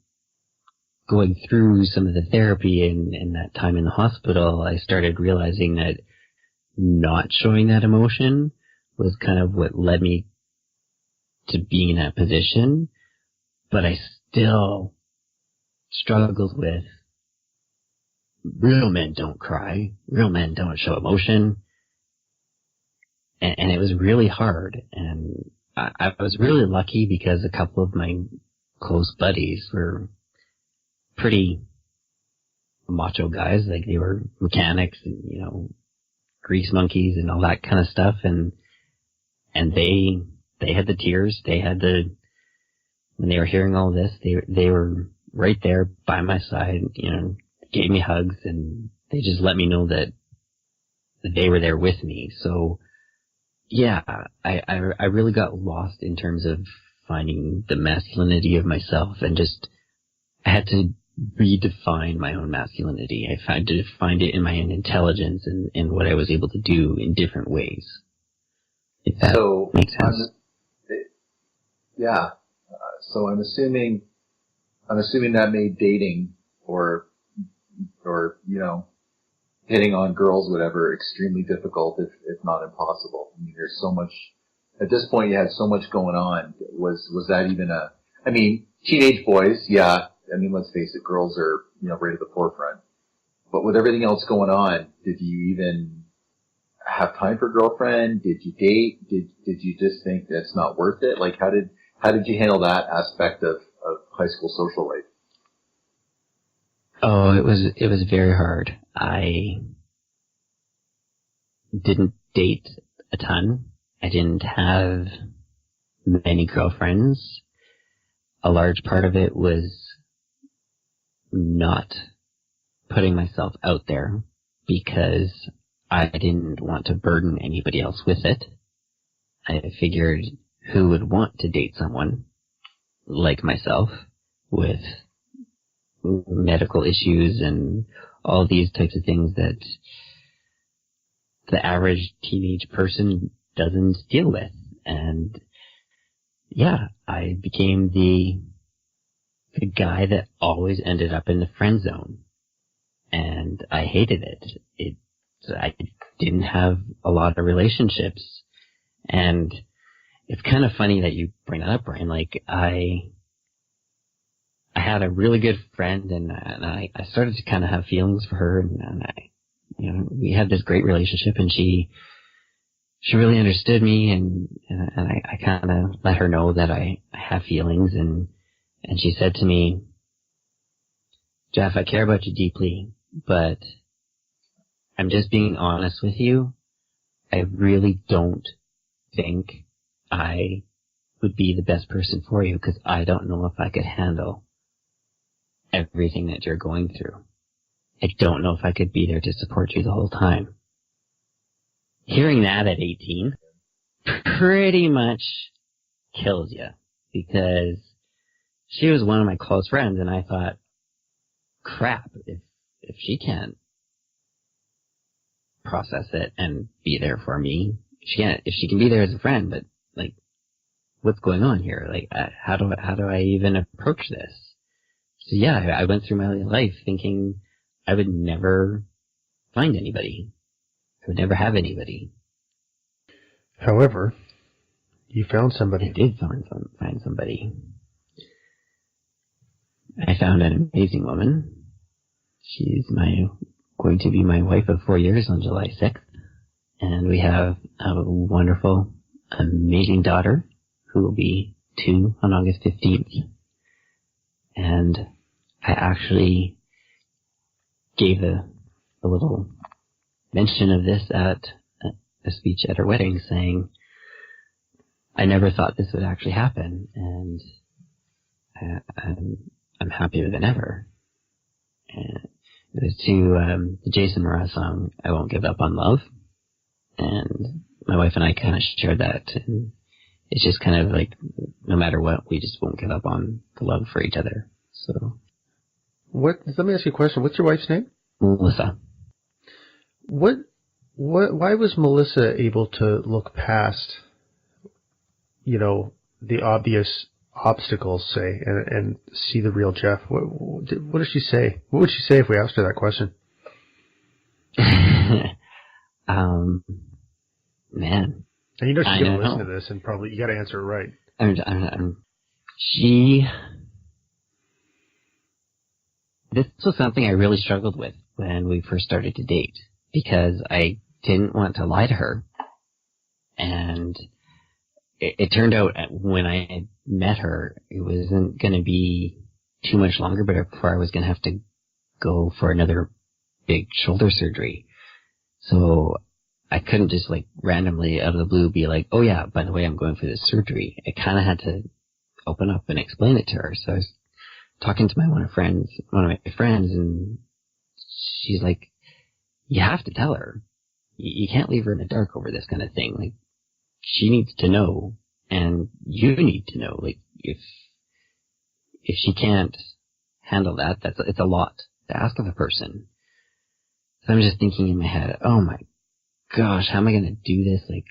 going through some of the therapy and that time in the hospital, I started realizing that not showing that emotion was kind of what led me to being in that position, but I still struggled with real men don't cry, real men don't show emotion, and it was really hard. And I was really lucky because a couple of my close buddies were pretty macho guys, like they were mechanics and, you know, grease monkeys and all that kind of stuff, and they had the tears, they had when they were hearing all this, they were right there by my side, you know, gave me hugs, and they just let me know that they were there with me. So yeah, I really got lost in terms of finding the masculinity of myself, and just I had to redefine my own masculinity. I had to find it in my own intelligence and what I was able to do in different ways. If that makes sense. Yeah. So I'm assuming that made dating or you know, hitting on girls, whatever, extremely difficult, if not impossible. I mean, there's so much. At this point, you had so much going on. Was that even I mean, teenage boys, yeah. I mean, let's face it, girls are, you know, right at the forefront. But with everything else going on, did you even have time for a girlfriend? Did you date? Did you just think that's not worth it? Like, how did you handle that aspect of high school social life? Oh, it was very hard. I didn't date a ton. I didn't have many girlfriends. A large part of it was not putting myself out there because I didn't want to burden anybody else with it. I figured who would want to date someone like myself with medical issues and all these types of things that the average teenage person doesn't deal with. And yeah, I became the guy that always ended up in the friend zone, and I hated it. I didn't have a lot of relationships, and it's kind of funny that you bring that up, Brian. Like I had a really good friend, and I started to kind of have feelings for her, and we had this great relationship, and she really understood me, and I kind of let her know that I have feelings, and she said to me, "Jeff, I care about you deeply, but I'm just being honest with you. I really don't think I would be the best person for you because I don't know if I could handle everything that you're going through. I don't know if I could be there to support you the whole time." Hearing that at 18 pretty much kills you, because she was one of my close friends, and I thought, crap, if she can't process it and be there for me, if she can be there as a friend, but like, what's going on here? Like, how do I even approach this? So yeah, I went through my life thinking I would never find anybody. I would never have anybody. However, you found somebody. I did find somebody. I found an amazing woman. She's going to be my wife of 4 years on July 6th. And we have a wonderful, amazing daughter who will be 2 on August 15th. And I actually gave a little mention of this at a speech at her wedding, saying, I never thought this would actually happen, and I'm happier than ever. And it was to the Jason Mraz song, I Won't Give Up on Love. And my wife and I kind of shared that, and it's just kind of like, no matter what, we just won't give up on the love for each other. So, let me ask you a question. What's your wife's name? Melissa. Why was Melissa able to look past, the obvious obstacles, say, and see the real Jeff? What did she say? What would she say if we asked her that question? Man. And you know she's I going to know. listen to this, and probably you got to answer it right. This was something I really struggled with when we first started to date, because I didn't want to lie to her. And it turned out when I had met her, it wasn't going to be too much longer, but before I was going to have to go for another big shoulder surgery. So I couldn't just like randomly out of the blue be like, oh yeah, by the way, I'm going for this surgery. I kind of had to open up and explain it to her. So I was talking to one of my friends, and she's like, you have to tell her. You can't leave her in the dark over this kind of thing. Like, she needs to know, and you need to know. Like, if she can't handle that, it's a lot to ask of a person. So I'm just thinking in my head, oh my gosh, how am I going to do this? Like,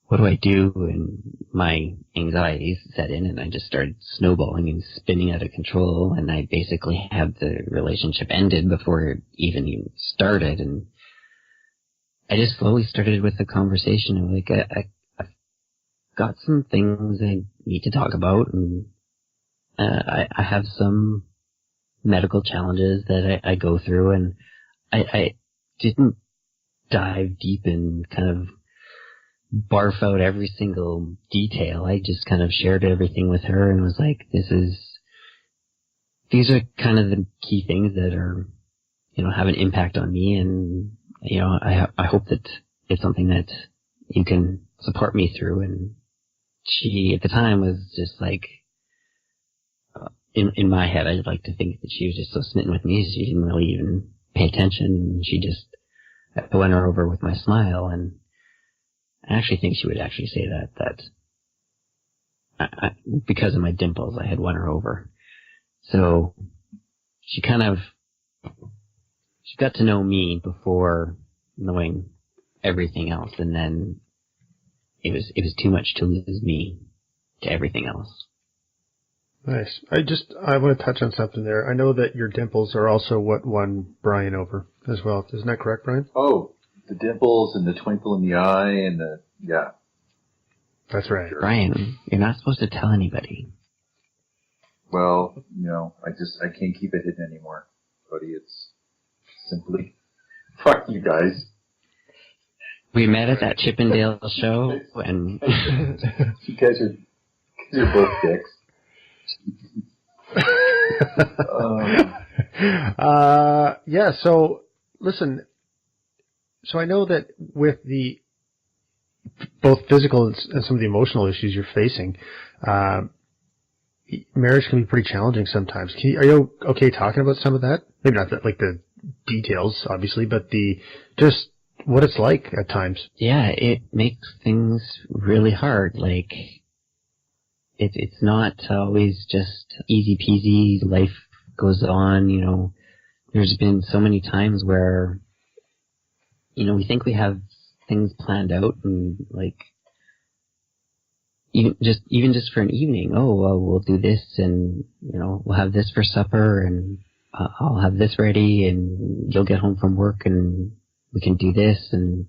what do I do? And my anxieties set in, and I just started snowballing and spinning out of control, and I basically had the relationship ended before it even started. And I just slowly started with the conversation of like, I've got some things I need to talk about, and I have some medical challenges that I go through, and I didn't dive deep and kind of barf out every single detail. I just kind of shared everything with her and was like, these are kind of the key things that are, have an impact on me, and, I hope that it's something that you can support me through. And she, at the time, was just like, in my head, I'd like to think that she was just so smitten with me, she didn't really even pay attention. She just, I won her over with my smile, and I actually think she would actually say that I, because of my dimples, I had won her over. So she got to know me before knowing everything else, and then it was too much to lose me to everything else. Nice. I want to touch on something there. I know that your dimples are also what won Brian over as well. Isn't that correct, Brian? Oh, the dimples and the twinkle in the eye and yeah. That's right. Brian, you're not supposed to tell anybody. Well, I can't keep it hidden anymore, buddy. It's simply, fuck you guys. We met at that Chippendale show, and you guys are both dicks. Yeah, so listen, so I know that with the both physical and some of the emotional issues you're facing, marriage can be pretty challenging sometimes. Are you okay talking about some of that? Maybe not like the details, obviously, but just what it's like at times. Yeah, it makes things really hard. Like, it's not always just easy peasy. Life goes on, There's been so many times where, we think we have things planned out, and like, even just for an evening. Oh, well, we'll do this, and we'll have this for supper, and I'll have this ready, and you'll get home from work, and we can do this, and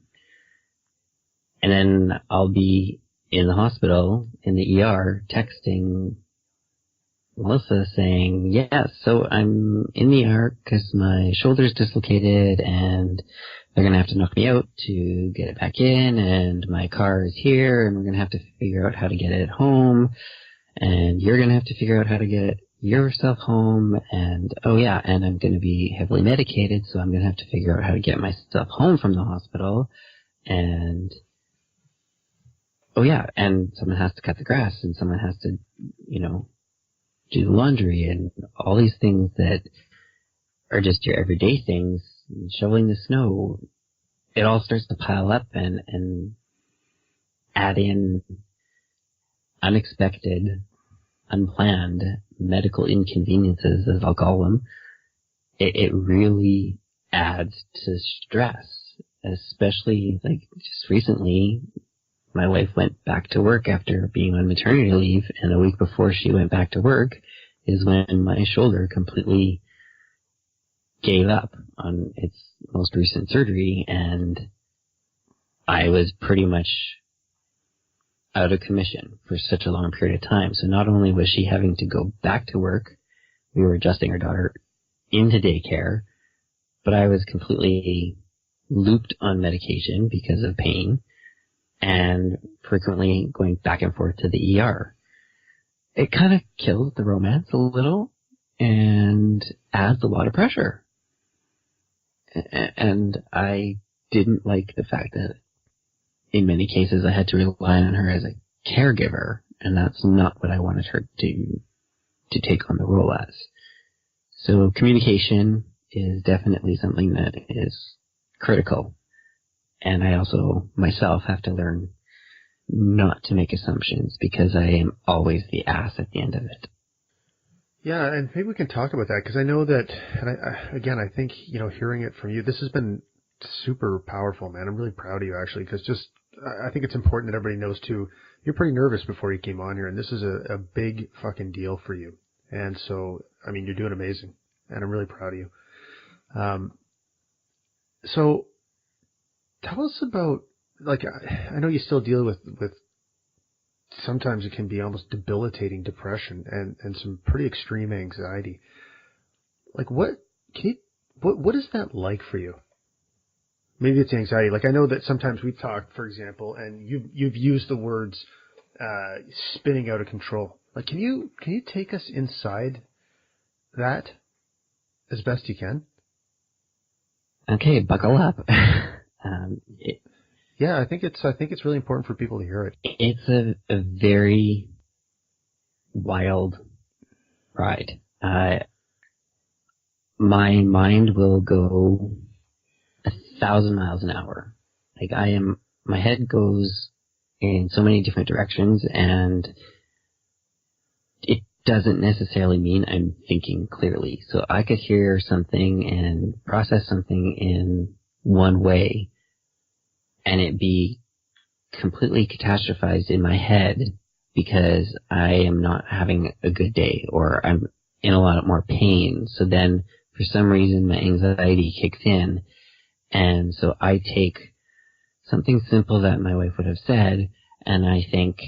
then I'll be in the hospital, in the ER, texting Melissa saying, yeah, so I'm in the ER because my shoulder's dislocated, and they're going to have to knock me out to get it back in, and my car is here, and we're going to have to figure out how to get it home, and you're going to have to figure out how to get yourself home, and oh yeah, and I'm going to be heavily medicated, so I'm going to have to figure out how to get myself home from the hospital, and oh yeah, and someone has to cut the grass, and someone has to, do the laundry, and all these things that are just your everyday things, shoveling the snow. It all starts to pile up and add in unexpected, unplanned medical inconveniences, as I'll call them. It really adds to stress, especially like just recently. My wife went back to work after being on maternity leave, and a week before she went back to work is when my shoulder completely gave up on its most recent surgery, and I was pretty much out of commission for such a long period of time. So not only was she having to go back to work, we were adjusting our daughter into daycare, but I was completely looped on medication because of pain and frequently going back and forth to the ER. It kind of kills the romance a little and adds a lot of pressure. And I didn't like the fact that in many cases I had to rely on her as a caregiver, and that's not what I wanted her to take on the role as. So communication is definitely something that is critical. And I also, myself, have to learn not to make assumptions because I am always the ass at the end of it. Yeah, and maybe we can talk about that because I know that, and I think, hearing it from you, this has been super powerful, man. I'm really proud of you, actually, because I think it's important that everybody knows, too, you're pretty nervous before you came on here, and this is a big fucking deal for you. And so, I mean, you're doing amazing, and I'm really proud of you. So, tell us about, I know you still deal with sometimes it can be almost debilitating depression and some pretty extreme anxiety. What is that like for you? Maybe it's anxiety. I know that sometimes we talk, for example, and you've used the words spinning out of control. Can you take us inside that as best you can? Okay, buckle up. Yeah, I think it's really important for people to hear it. It's a very wild ride. My mind will go 1,000 miles an hour. My head goes in so many different directions, and it doesn't necessarily mean I'm thinking clearly. So I could hear something and process something in one way, and it be completely catastrophized in my head because I am not having a good day or I'm in a lot more pain. So then for some reason my anxiety kicks in, and so I take something simple that my wife would have said and I think,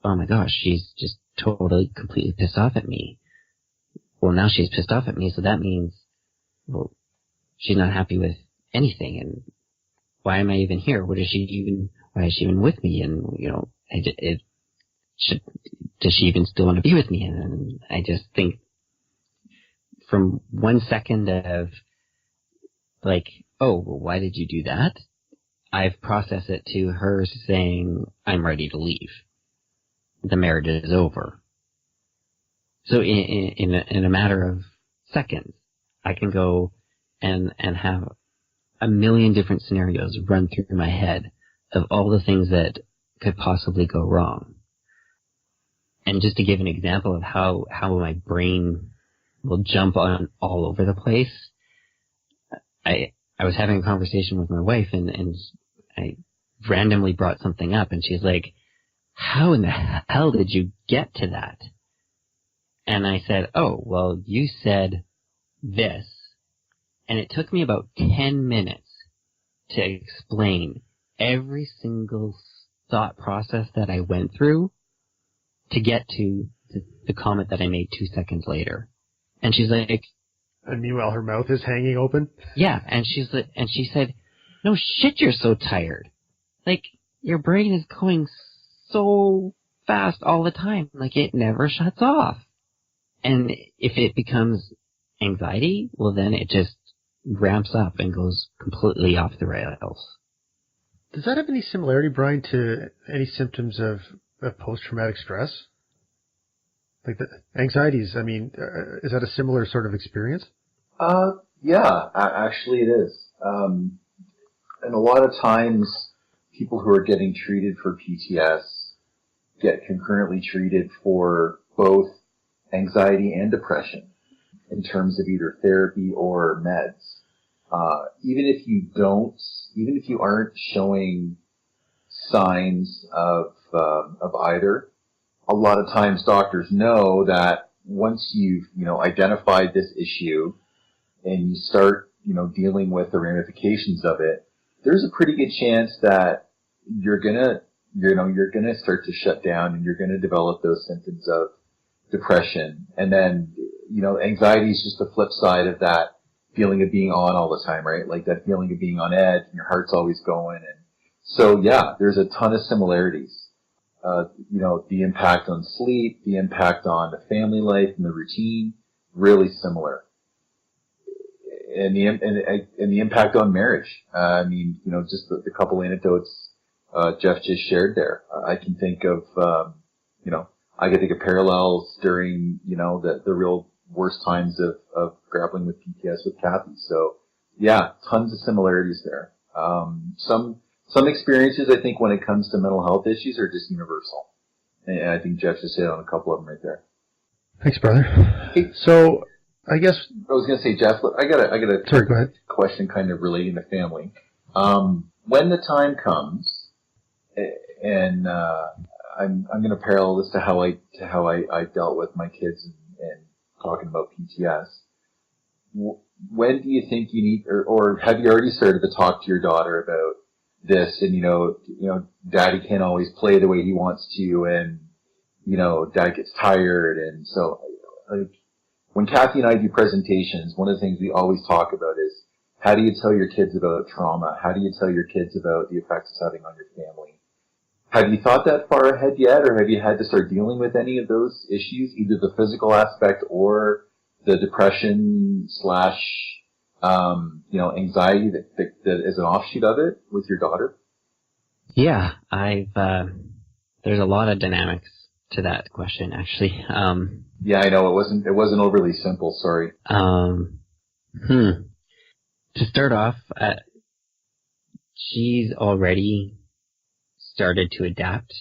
oh my gosh, she's just totally, completely pissed off at me. Well, now she's pissed off at me, so that means, well, she's not happy with anything, and why am I even here? Why is she even with me? And, does she even still want to be with me? And I just think from 1 second of oh, well, why did you do that? I've processed it to her saying, I'm ready to leave. The marriage is over. So in a matter of seconds, I can go and have a million different scenarios run through my head of all the things that could possibly go wrong. And just to give an example of how my brain will jump on all over the place, I was having a conversation with my wife and I randomly brought something up and she's like, how in the hell did you get to that? And I said, oh, well, you said this. And it took me about 10 minutes to explain every single thought process that I went through to get to the comment that I made 2 seconds later. And she's like... And meanwhile, her mouth is hanging open? Yeah, and she said, no shit, you're so tired. Your brain is going so fast all the time. It never shuts off. And if it becomes anxiety, well, then it just ramps up and goes completely off the rails. Does that have any similarity, Brian, to any symptoms of post-traumatic stress? The anxieties, is that a similar sort of experience? Yeah, actually it is. And a lot of times people who are getting treated for PTS get concurrently treated for both anxiety and depression in terms of either therapy or meds. Even if you aren't showing signs of either, a lot of times doctors know that once you've, identified this issue and you start, dealing with the ramifications of it, there's a pretty good chance that you're gonna you're going to start to shut down and you're going to develop those symptoms of depression. And then, anxiety is just the flip side of that feeling of being on all the time, right? Like that feeling of being on edge and your heart's always going. And so, yeah, there's a ton of similarities. The impact on sleep, the impact on the family life and the routine, really similar. And the impact on marriage. Just the couple anecdotes Jeff just shared there. I can think of, I can think of parallels during, the real worst times of grappling with PTS with Kathy. So, yeah, tons of similarities there. Some experiences, I think, when it comes to mental health issues are just universal. And I think Jeff just hit on a couple of them right there. Thanks, brother. Hey, so, I guess I was going to say, Jeff, I got a sorry, go ahead. question kind of relating to family. When the time comes, and I'm going to parallel this to how I dealt with my kids and talking about PTS. When do you think you need, or have you already started to talk to your daughter about this? And Daddy can't always play the way he wants to, and Dad gets tired, and so when Kathy and I do presentations, one of the things we always talk about is how do you tell your kids about trauma? How do you tell your kids about the effects it's having on your family? Have you thought that far ahead yet, or have you had to start dealing with any of those issues, either the physical aspect or the depression / anxiety that is an offshoot of it with your daughter? Yeah, there's a lot of dynamics to that question, actually. Yeah, I know it wasn't overly simple. Sorry. To start off, she's already started to adapt,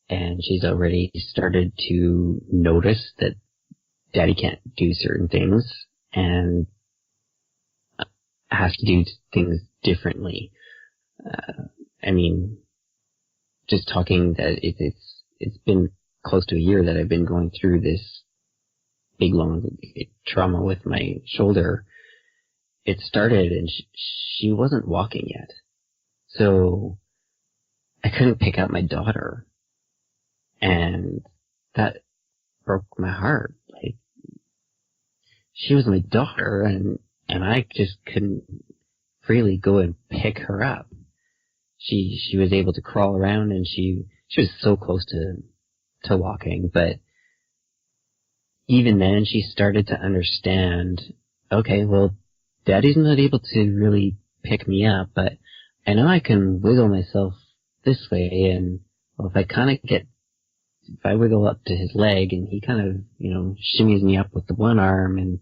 and she's already started to notice that Daddy can't do certain things and has to do things differently. Just talking that it's been close to a year that I've been going through this big long trauma with my shoulder. It started and she wasn't walking yet. So I couldn't pick up my daughter, and that broke my heart. Like, she was my daughter, and I just couldn't freely go and pick her up. She was able to crawl around, and she was so close to walking, but even then she started to understand, okay, well, Daddy's not able to really pick me up, but I know I can wiggle myself this way, and well, if I wiggle up to his leg, and he kind of, shimmies me up with the one arm, and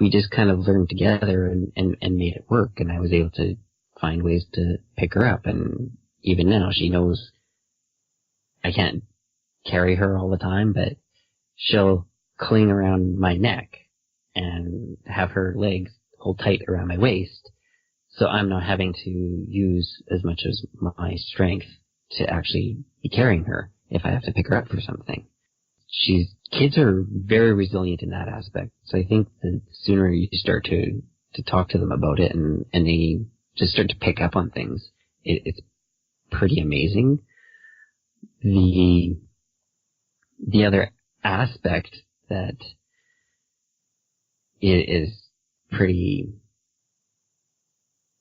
we just kind of learned together and made it work, and I was able to find ways to pick her up, and even now she knows I can't carry her all the time, but she'll cling around my neck and have her legs hold tight around my waist, so I'm not having to use as much as my strength to actually be carrying her if I have to pick her up for something. Kids are very resilient in that aspect, so I think the sooner you start to talk to them about it and they just start to pick up on things, it's pretty amazing. The other aspect that is pretty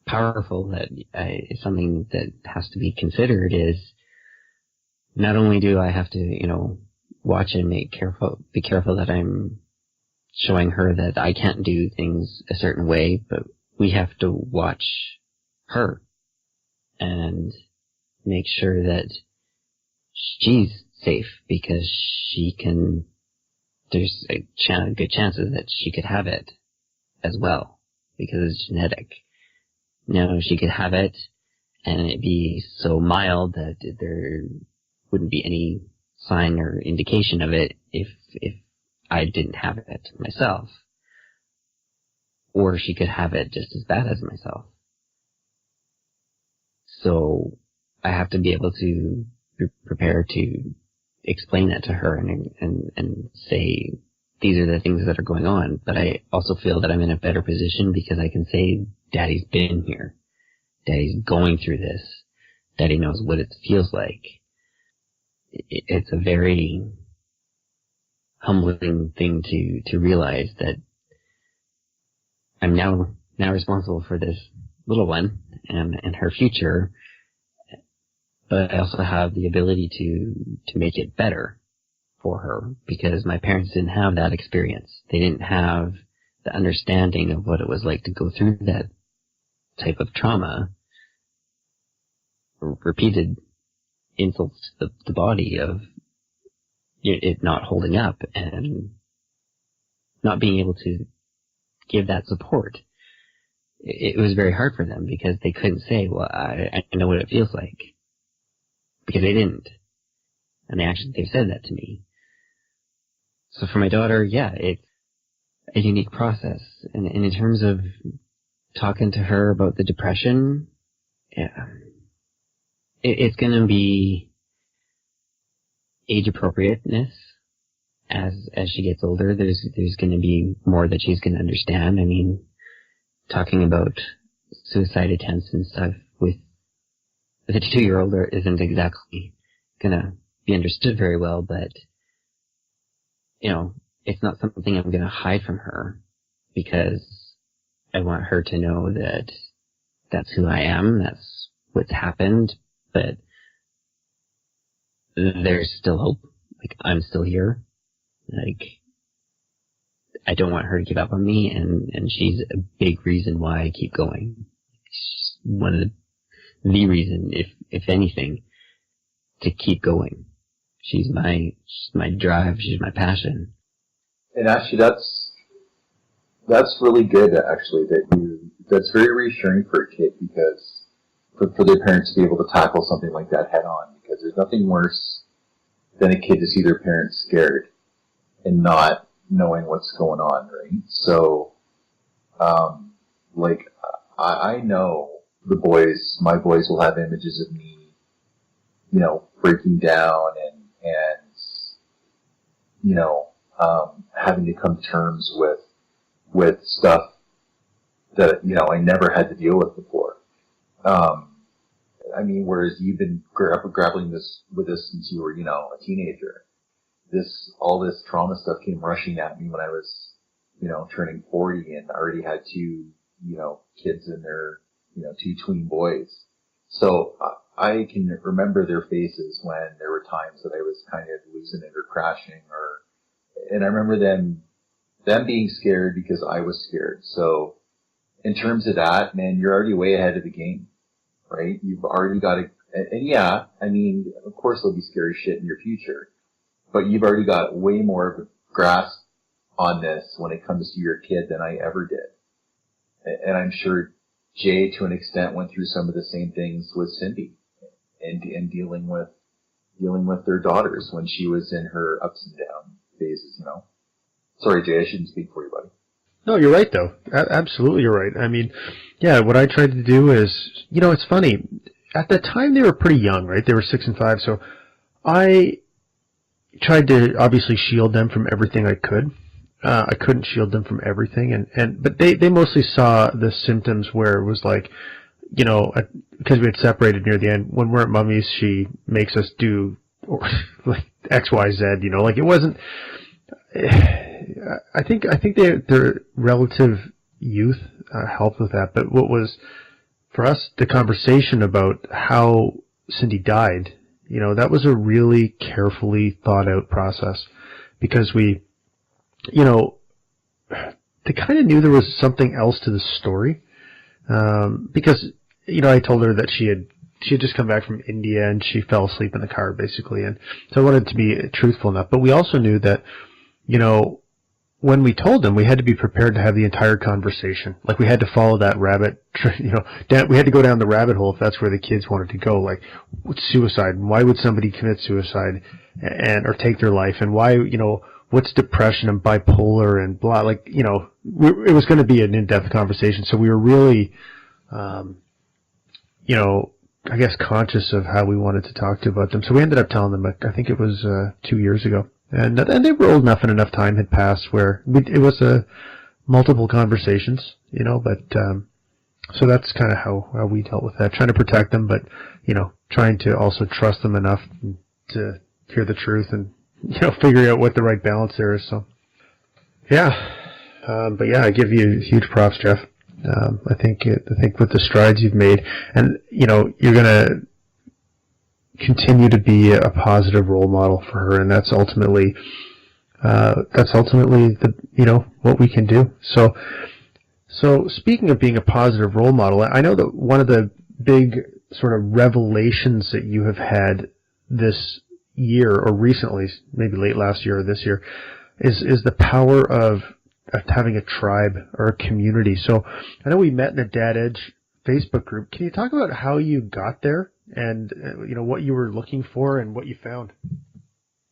powerful, that is something that has to be considered, is not only do I have to, watch and be careful that I'm showing her that I can't do things a certain way, but we have to watch her and make sure that she's safe, because there's good chances that she could have it as well, because it's genetic. She could have it and it'd be so mild that there wouldn't be any sign or indication of it if I didn't have it myself. Or she could have it just as bad as myself. So I have to be able to prepare to explain that to her and say, these are the things that are going on. But I also feel that I'm in a better position because I can say, Daddy's been here. Daddy's going through this. Daddy knows what it feels like. It's a very humbling thing to realize that I'm now responsible for this little one and her future, but I also have the ability to make it better for her, because my parents didn't have that experience. They didn't have the understanding of what it was like to go through that type of trauma, repeated insults to the body of it not holding up and not being able to give that support. It was very hard for them because they couldn't say, well, I know what it feels like, because they didn't. And they've said that to me. So for my daughter, yeah, it's a unique process. And in terms of talking to her about the depression, yeah, it's going to be age appropriateness. As she gets older, there's going to be more that she's going to understand. I mean, talking about suicide attempts and stuff with a 2-year-old isn't exactly going to be understood very well, but, it's not something I'm going to hide from her, because I want her to know that that's who I am, that's what's happened, but there's still hope. Like, I'm still here. Like, I don't want her to give up on me, and she's a big reason why I keep going. She's one of the reason, if anything, to keep going. She's my drive, she's my passion. And actually, that's really good. Actually, that's very reassuring for a kid, because for their parents to be able to tackle something like that head on, because there's nothing worse than a kid to see their parents scared and not knowing what's going on, right? So, I know my boys will have images of me, breaking down and having to come to terms with stuff that, I never had to deal with before. Whereas you've been grappling with this since you were, a teenager. All this trauma stuff came rushing at me when I was, turning 40, and I already had 2, kids in their, 2 tween boys. So I can remember their faces when there were times that I was kind of losing it or crashing, and I remember them being scared because I was scared. So in terms of that, man, you're already way ahead of the game, right? You've already got of course there'll be scary shit in your future, but you've already got way more of a grasp on this when it comes to your kid than I ever did. And I'm sure Jay, to an extent, went through some of the same things with Cindy and dealing with their daughters when she was in her ups and down phases, Sorry, Jay, I shouldn't speak for you, buddy. No, you're right, though. Absolutely, you're right. I mean, yeah, what I tried to do is, it's funny. At the time, they were pretty young, right? They were 6 and 5, so I tried to obviously shield them from everything I could. I couldn't shield them from everything, but they mostly saw the symptoms where it was like, because we had separated near the end. When we're at Mummy's, she makes us do like X, Y, Z. Like it wasn't. I think their relative youth helped with that. But what was for us the conversation about how Cindy died? That was a really carefully thought out process, because we. They kind of knew there was something else to the story, because I told her that she had just come back from India and she fell asleep in the car basically, and so I wanted to be truthful enough. But we also knew that when we told them, we had to be prepared to have the entire conversation. Like we had to follow that rabbit, we had to go down the rabbit hole if that's where the kids wanted to go. Like what's suicide? Why would somebody commit suicide or take their life? And why what's depression and bipolar and blah, like, it was going to be an in-depth conversation. So we were really, I guess conscious of how we wanted to talk to about them. So we ended up telling them, I think it was 2 years ago. And they were old enough and enough time had passed where it was multiple conversations, but so that's kind of how we dealt with that, trying to protect them, but, trying to also trust them enough to hear the truth and, figure out what the right balance there is. So, yeah. But yeah, I give you huge props, Jeff. I think with the strides you've made, and you're gonna continue to be a positive role model for her, and that's ultimately the what we can do. So speaking of being a positive role model, I know that one of the big sort of revelations that you have had this year, or recently, maybe late last year or this year, is the power of having a tribe or a community. So I know we met in a Dad Edge Facebook group. Can you talk about how you got there and what you were looking for and what you found?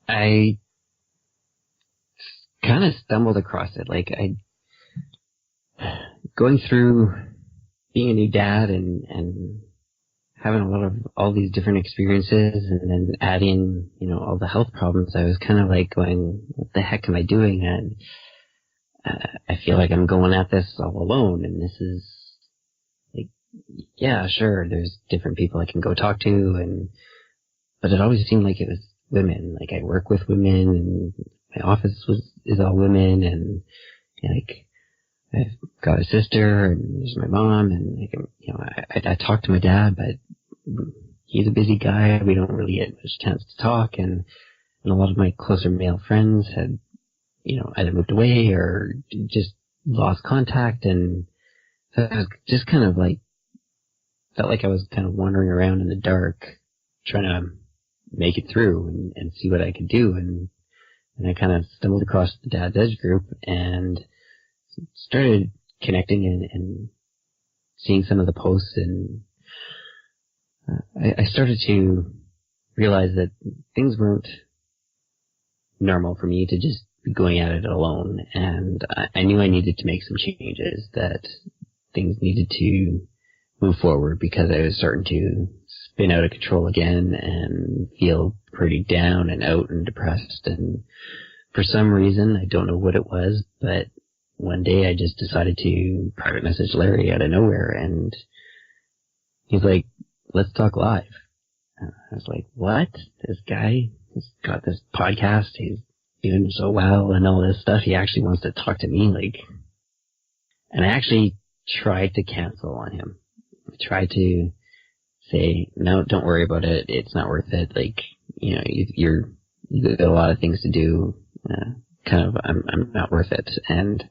I kind of stumbled across it. Like, going through being a new dad and having a lot of all these different experiences, and then adding, all the health problems, I was kind of like going, what the heck am I doing? And I feel like I'm going at this all alone, and this is like, yeah, sure, there's different people I can go talk to, but it always seemed like it was women. Like, I work with women, and my office is all women, and like, I've got a sister, and there's my mom, and I talk to my dad, but he's a busy guy. We don't really get much chance to talk, and a lot of my closer male friends had, either moved away or just lost contact, and so I was just kind of like, felt like I was kind of wandering around in the dark, trying to make it through and see what I could do, and I kind of stumbled across the Dad's Edge group and started connecting and seeing some of the posts, and I started to realize that things weren't normal for me to just be going at it alone, and I knew I needed to make some changes, that things needed to move forward, because I was starting to spin out of control again and feel pretty down and out and depressed. And for some reason, I don't know what it was, but one day I just decided to private message Larry out of nowhere, and he's like, let's talk live. And I was like, what? This guy, he's got this podcast, he's doing so well and all this stuff, he actually wants to talk to me, like, and I actually tried to cancel on him. I tried to say, no, don't worry about it, it's not worth it, like, you've got a lot of things to do, I'm not worth it. And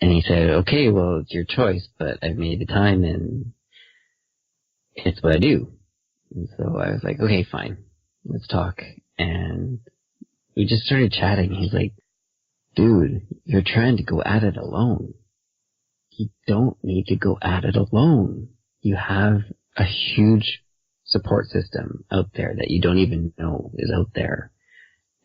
he said, okay, well, it's your choice, but I've made the time and it's what I do. And so I was like, okay, fine, let's talk. And we just started chatting. He's like, dude, you're trying to go at it alone. You don't need to go at it alone. You have a huge support system out there that you don't even know is out there.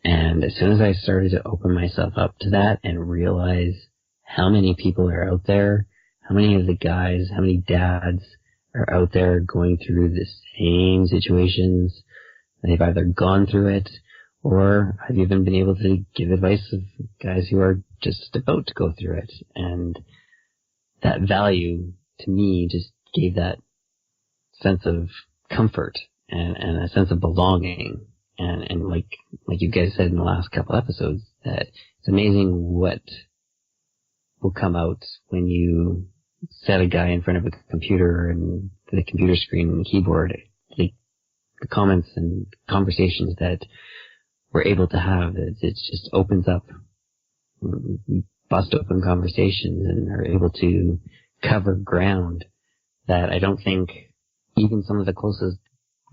And as soon as I started to open myself up to that and realize how many people are out there, how many of the guys, how many dads are out there going through the same situations, they've either gone through it, or I've even been able to give advice of guys who are just about to go through it. And that value, to me, just gave that sense of comfort and a sense of belonging. And like you guys said in the last couple episodes, that it's amazing what will come out when you set a guy in front of a computer and the computer screen and keyboard. Like, the comments and conversations that we're able to have, it just opens up. We bust open conversations and are able to cover ground that I don't think even some of the closest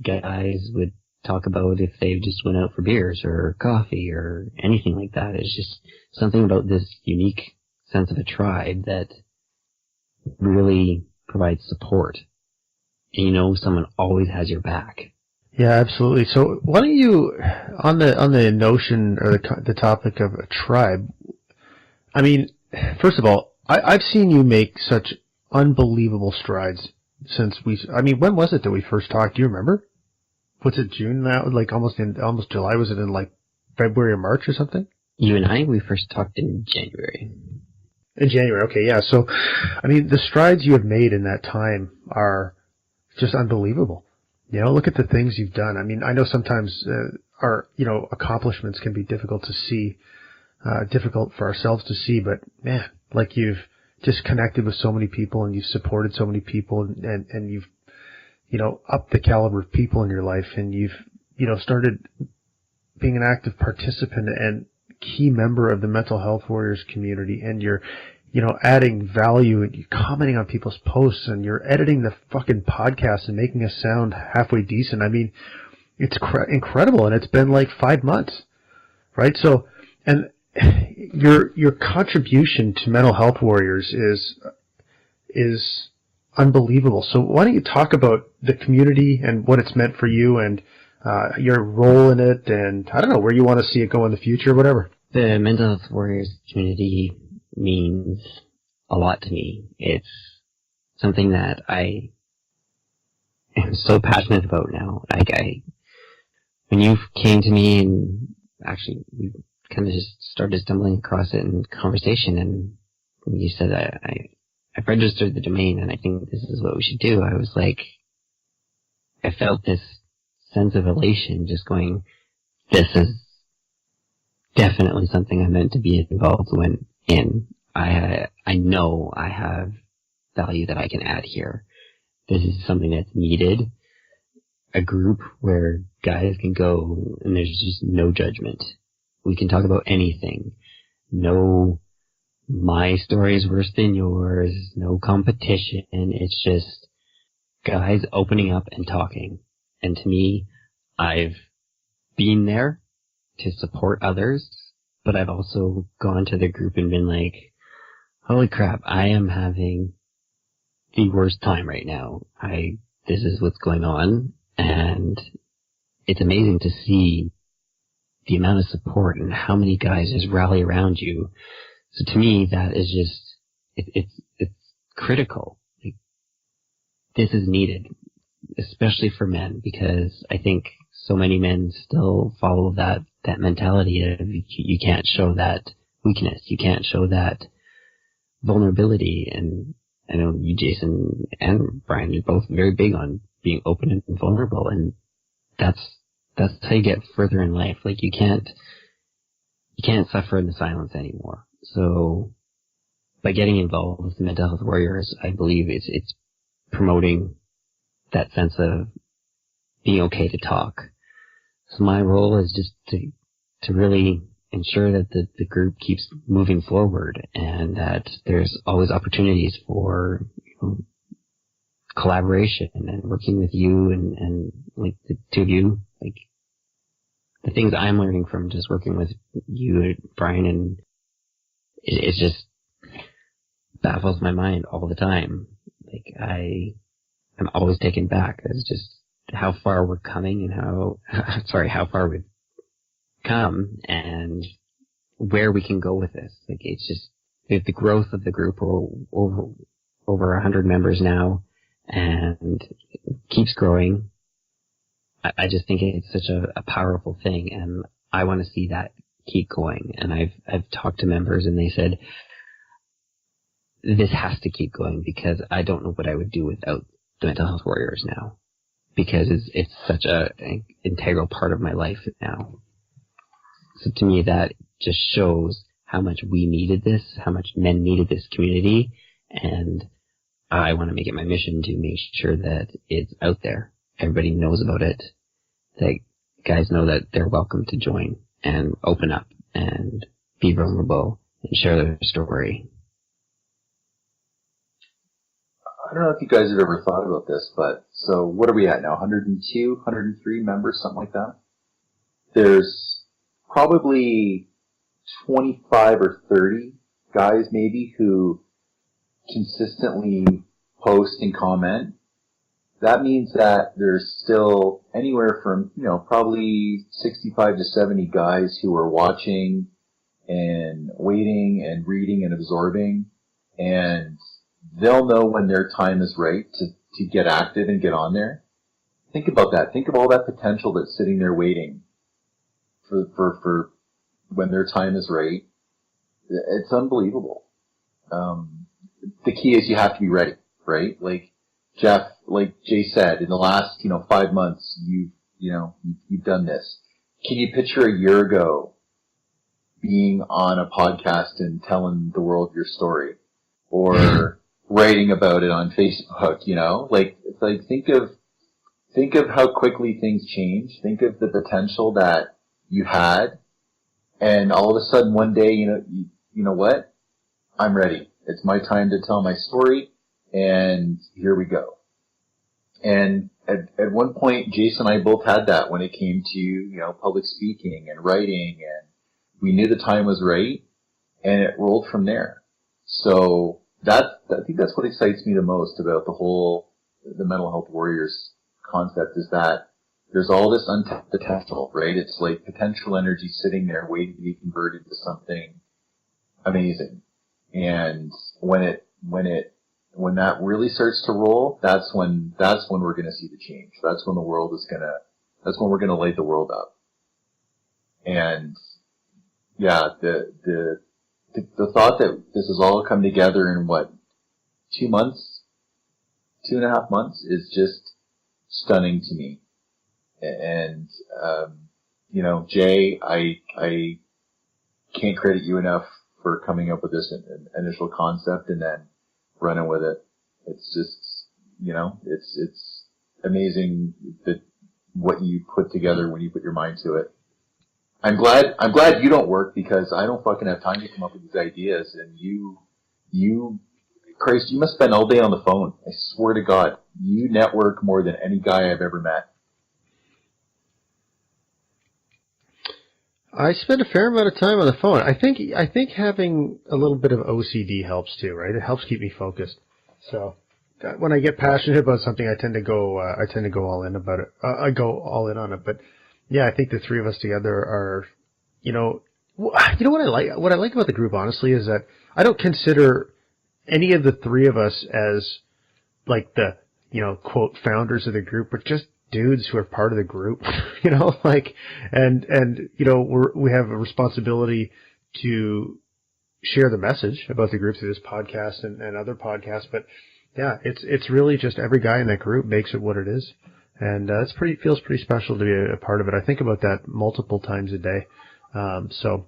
guys would talk about if they just went out for beers or coffee or anything like that. It's just something about this unique sense of a tribe that really provides support. And someone always has your back. Yeah, absolutely. So why don't you, on the notion or the topic of a tribe, I mean, first of all, I've seen you make such unbelievable strides since when was it that we first talked? Do you remember? Was it June now? Like almost July? Was it in like February or March or something? You and we first talked in January. In January, okay, yeah. So, I mean, the strides you have made in that time are just unbelievable. Look at the things you've done. I mean, I know sometimes our, accomplishments can be difficult to see, difficult for ourselves to see, but man, like you've just connected with so many people and you've supported so many people and you've, upped the caliber of people in your life and you've, started being an active participant and key member of the Mental Health Warriors community, and you're, adding value and you're commenting on people's posts and you're editing the fucking podcast and making us sound halfway decent. I mean, it's incredible, and it's been like 5 months, right? So, and your contribution to Mental Health Warriors is unbelievable. So why don't you talk about the community and what it's meant for you and your role in it, and I don't know, where you want to see it go in the future, whatever. The Mental Health Warriors community means a lot to me. It's something that I am so passionate about now. When you came to me, and actually we kind of just started stumbling across it in conversation, and when you said I've registered the domain and I think this is what we should do, I was like, I felt this sense of elation, just going, this is definitely something I'm meant to be involved in. I know I have value that I can add here. This is something that's needed. A group where guys can go and there's just no judgment. We can talk about anything. No, my story is worse than yours. No competition. It's just guys opening up and talking. And to me, I've been there to support others, but I've also gone to the group and been like, holy crap, I am having the worst time right now. This is what's going on, and it's amazing to see the amount of support and how many guys just rally around you. So to me, that is just, it's critical. Like, this is needed, especially for men, because I think so many men still follow that mentality of you can't show that weakness, you can't show that vulnerability. And I know you, Jason and Brian, are both very big on being open and vulnerable, and that's how you get further in life. Like, you can't suffer in the silence anymore. So by getting involved with the Mental Health Warriors, I believe it's promoting that sense of being okay to talk. So my role is just to really ensure that the group keeps moving forward and that there's always opportunities for collaboration and working with you and like the two of you, like the things I'm learning from just working with you, Brian, and it just baffles my mind all the time. Like, I'm always taken back as just how far we're coming and how far we've come and where we can go with this. Like, it's just the growth of the group. We're over 100 members now, and it keeps growing. I just think it's such a powerful thing, and I want to see that keep going. And I've talked to members, and they said this has to keep going because I don't know what I would do without the Mental Health Warriors now, because it's such an integral part of my life now. So to me, that just shows how much we needed this, how much men needed this community, and I want to make it my mission to make sure that it's out there. Everybody knows about it. That guys know that they're welcome to join and open up and be vulnerable and share their story. I don't know if you guys have ever thought about this, but so what are we at now? 102, 103 members, something like that? There's probably 25 or 30 guys maybe who consistently post and comment. That means that there's still anywhere from, probably 65 to 70 guys who are watching and waiting and reading and absorbing, and they'll know when their time is right to get active and get on there. Think about that. Think of all that potential that's sitting there waiting for when their time is right. It's unbelievable. The key is you have to be ready, right? Like, Jeff, like Jay said, in the last, 5 months, you've done this. Can you picture a year ago being on a podcast and telling the world your story, or writing about it on Facebook? It's like think of how quickly things change. Think of the potential that you had, and all of a sudden one day, you know what? I'm ready. It's my time to tell my story, and here we go. And at one point, Jason and I both had that when it came to, public speaking and writing, and we knew the time was right, and it rolled from there. So I think that's what excites me the most about the mental health warriors concept, is that there's all this untapped potential, right? It's like potential energy sitting there waiting to be converted to something amazing. And when that really starts to roll, that's when we're going to see the change. That's when we're going to light the world up. And yeah, the thought that this has all come together in 2 months, 2.5 months, is just stunning to me. And, Jay, I can't credit you enough for coming up with this initial concept and then running with it. It's just, it's amazing that what you put together when you put your mind to it. I'm glad you don't work, because I don't fucking have time to come up with these ideas, and Christ, you must spend all day on the phone. I swear to God, you network more than any guy I've ever met. I spend a fair amount of time on the phone. I think having a little bit of OCD helps too, right? It helps keep me focused. So when I get passionate about something, I tend to go all in about it. I go all in on it. But yeah, I think the three of us together are, what I like. What I like about the group, honestly, is that I don't consider any of the three of us as like the, quote, founders of the group, but just dudes who are part of the group, and we have a responsibility to share the message about the group through this podcast and other podcasts. But yeah, it's really just every guy in that group makes it what it is. And feels pretty special to be a part of it. I think about that multiple times a day. So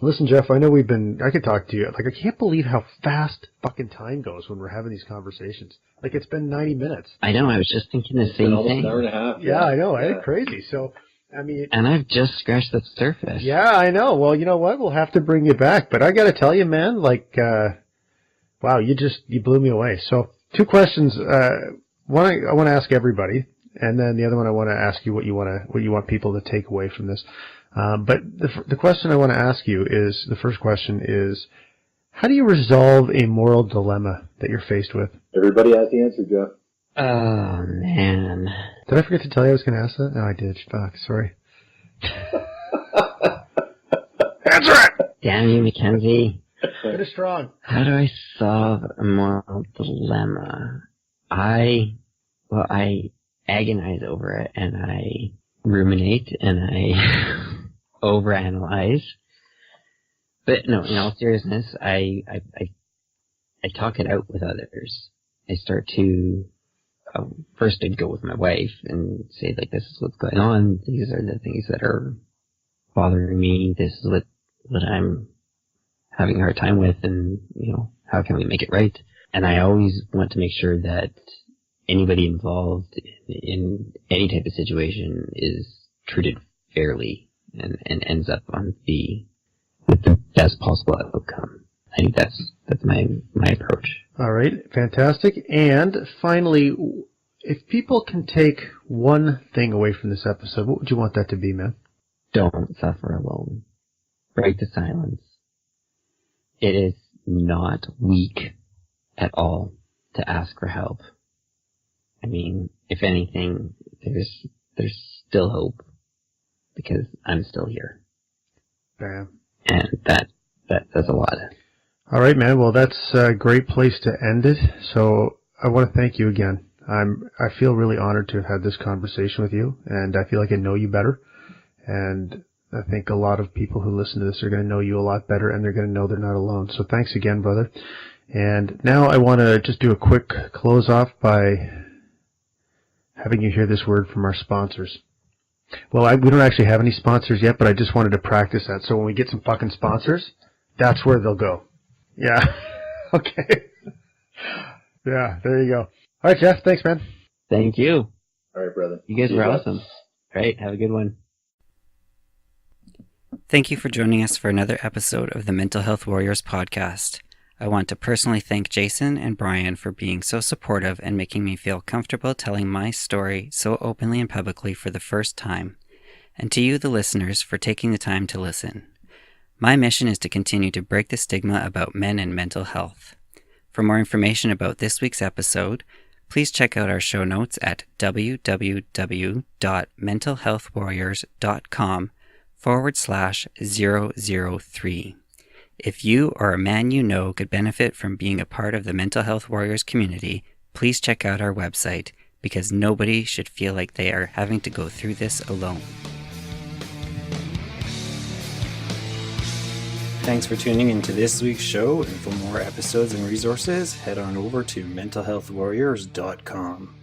listen, Jeff, I know I could talk to you. Like, I can't believe how fast fucking time goes when we're having these conversations. Like, it's been 90 minutes. I know, I was just thinking the same thing. An hour and a half. Yeah, I know, it's crazy. So, I mean... And I've just scratched the surface. Yeah, I know. Well, you know what? We'll have to bring you back. But I gotta tell you, man, wow, you blew me away. So, 2 questions. One I want to ask everybody, and then the other one I want to ask you what you want people to take away from this. But the question I want to ask you is, the first question is, how do you resolve a moral dilemma that you're faced with? Everybody has the answer, Jeff. Oh, man. Did I forget to tell you I was going to ask that? No, I did. Fuck, sorry. Answer it! Damn you, Mackenzie. Get it strong. How do I solve a moral dilemma? I agonize over it, and I ruminate, and I overanalyze. But no, in all seriousness, I talk it out with others. I start to, first I'd go with my wife and say, like, this is what's going on. These are the things that are bothering me. This is what I'm having a hard time with, and, how can we make it right? And I always want to make sure that anybody involved in any type of situation is treated fairly and ends up with the best possible outcome. I think that's my approach. All right, fantastic. And finally, if people can take one thing away from this episode, what would you want that to be, man? Don't suffer alone. Break the silence. It is not weak at all to ask for help. I mean, if anything, there's still hope, because I'm still here. Bam. And that says a lot. All right, man. Well, that's a great place to end it. So I want to thank you again. I feel really honored to have had this conversation with you, and I feel like I know you better. And I think a lot of people who listen to this are going to know you a lot better, and they're going to know they're not alone. So thanks again, brother. And now I want to just do a quick close off by having you hear this word from our sponsors. Well, we don't actually have any sponsors yet, but I just wanted to practice that. So when we get some fucking sponsors, that's where they'll go. Yeah. Okay. Yeah, there you go. All right, Jeff. Thanks, man. Thank you. All right, brother. You guys See were guys. awesome. Great. Have a good one. Thank you for joining us for another episode of the Mental Health Warriors podcast. I want to personally thank Jason and Brian for being so supportive and making me feel comfortable telling my story so openly and publicly for the first time, and to you, the listeners, for taking the time to listen. My mission is to continue to break the stigma about men and mental health. For more information about this week's episode, please check out our show notes at www.mentalhealthwarriors.com/003. If you or a man you know could benefit from being a part of the Mental Health Warriors community, please check out our website, because nobody should feel like they are having to go through this alone. Thanks for tuning into this week's show, and for more episodes and resources, head on over to mentalhealthwarriors.com.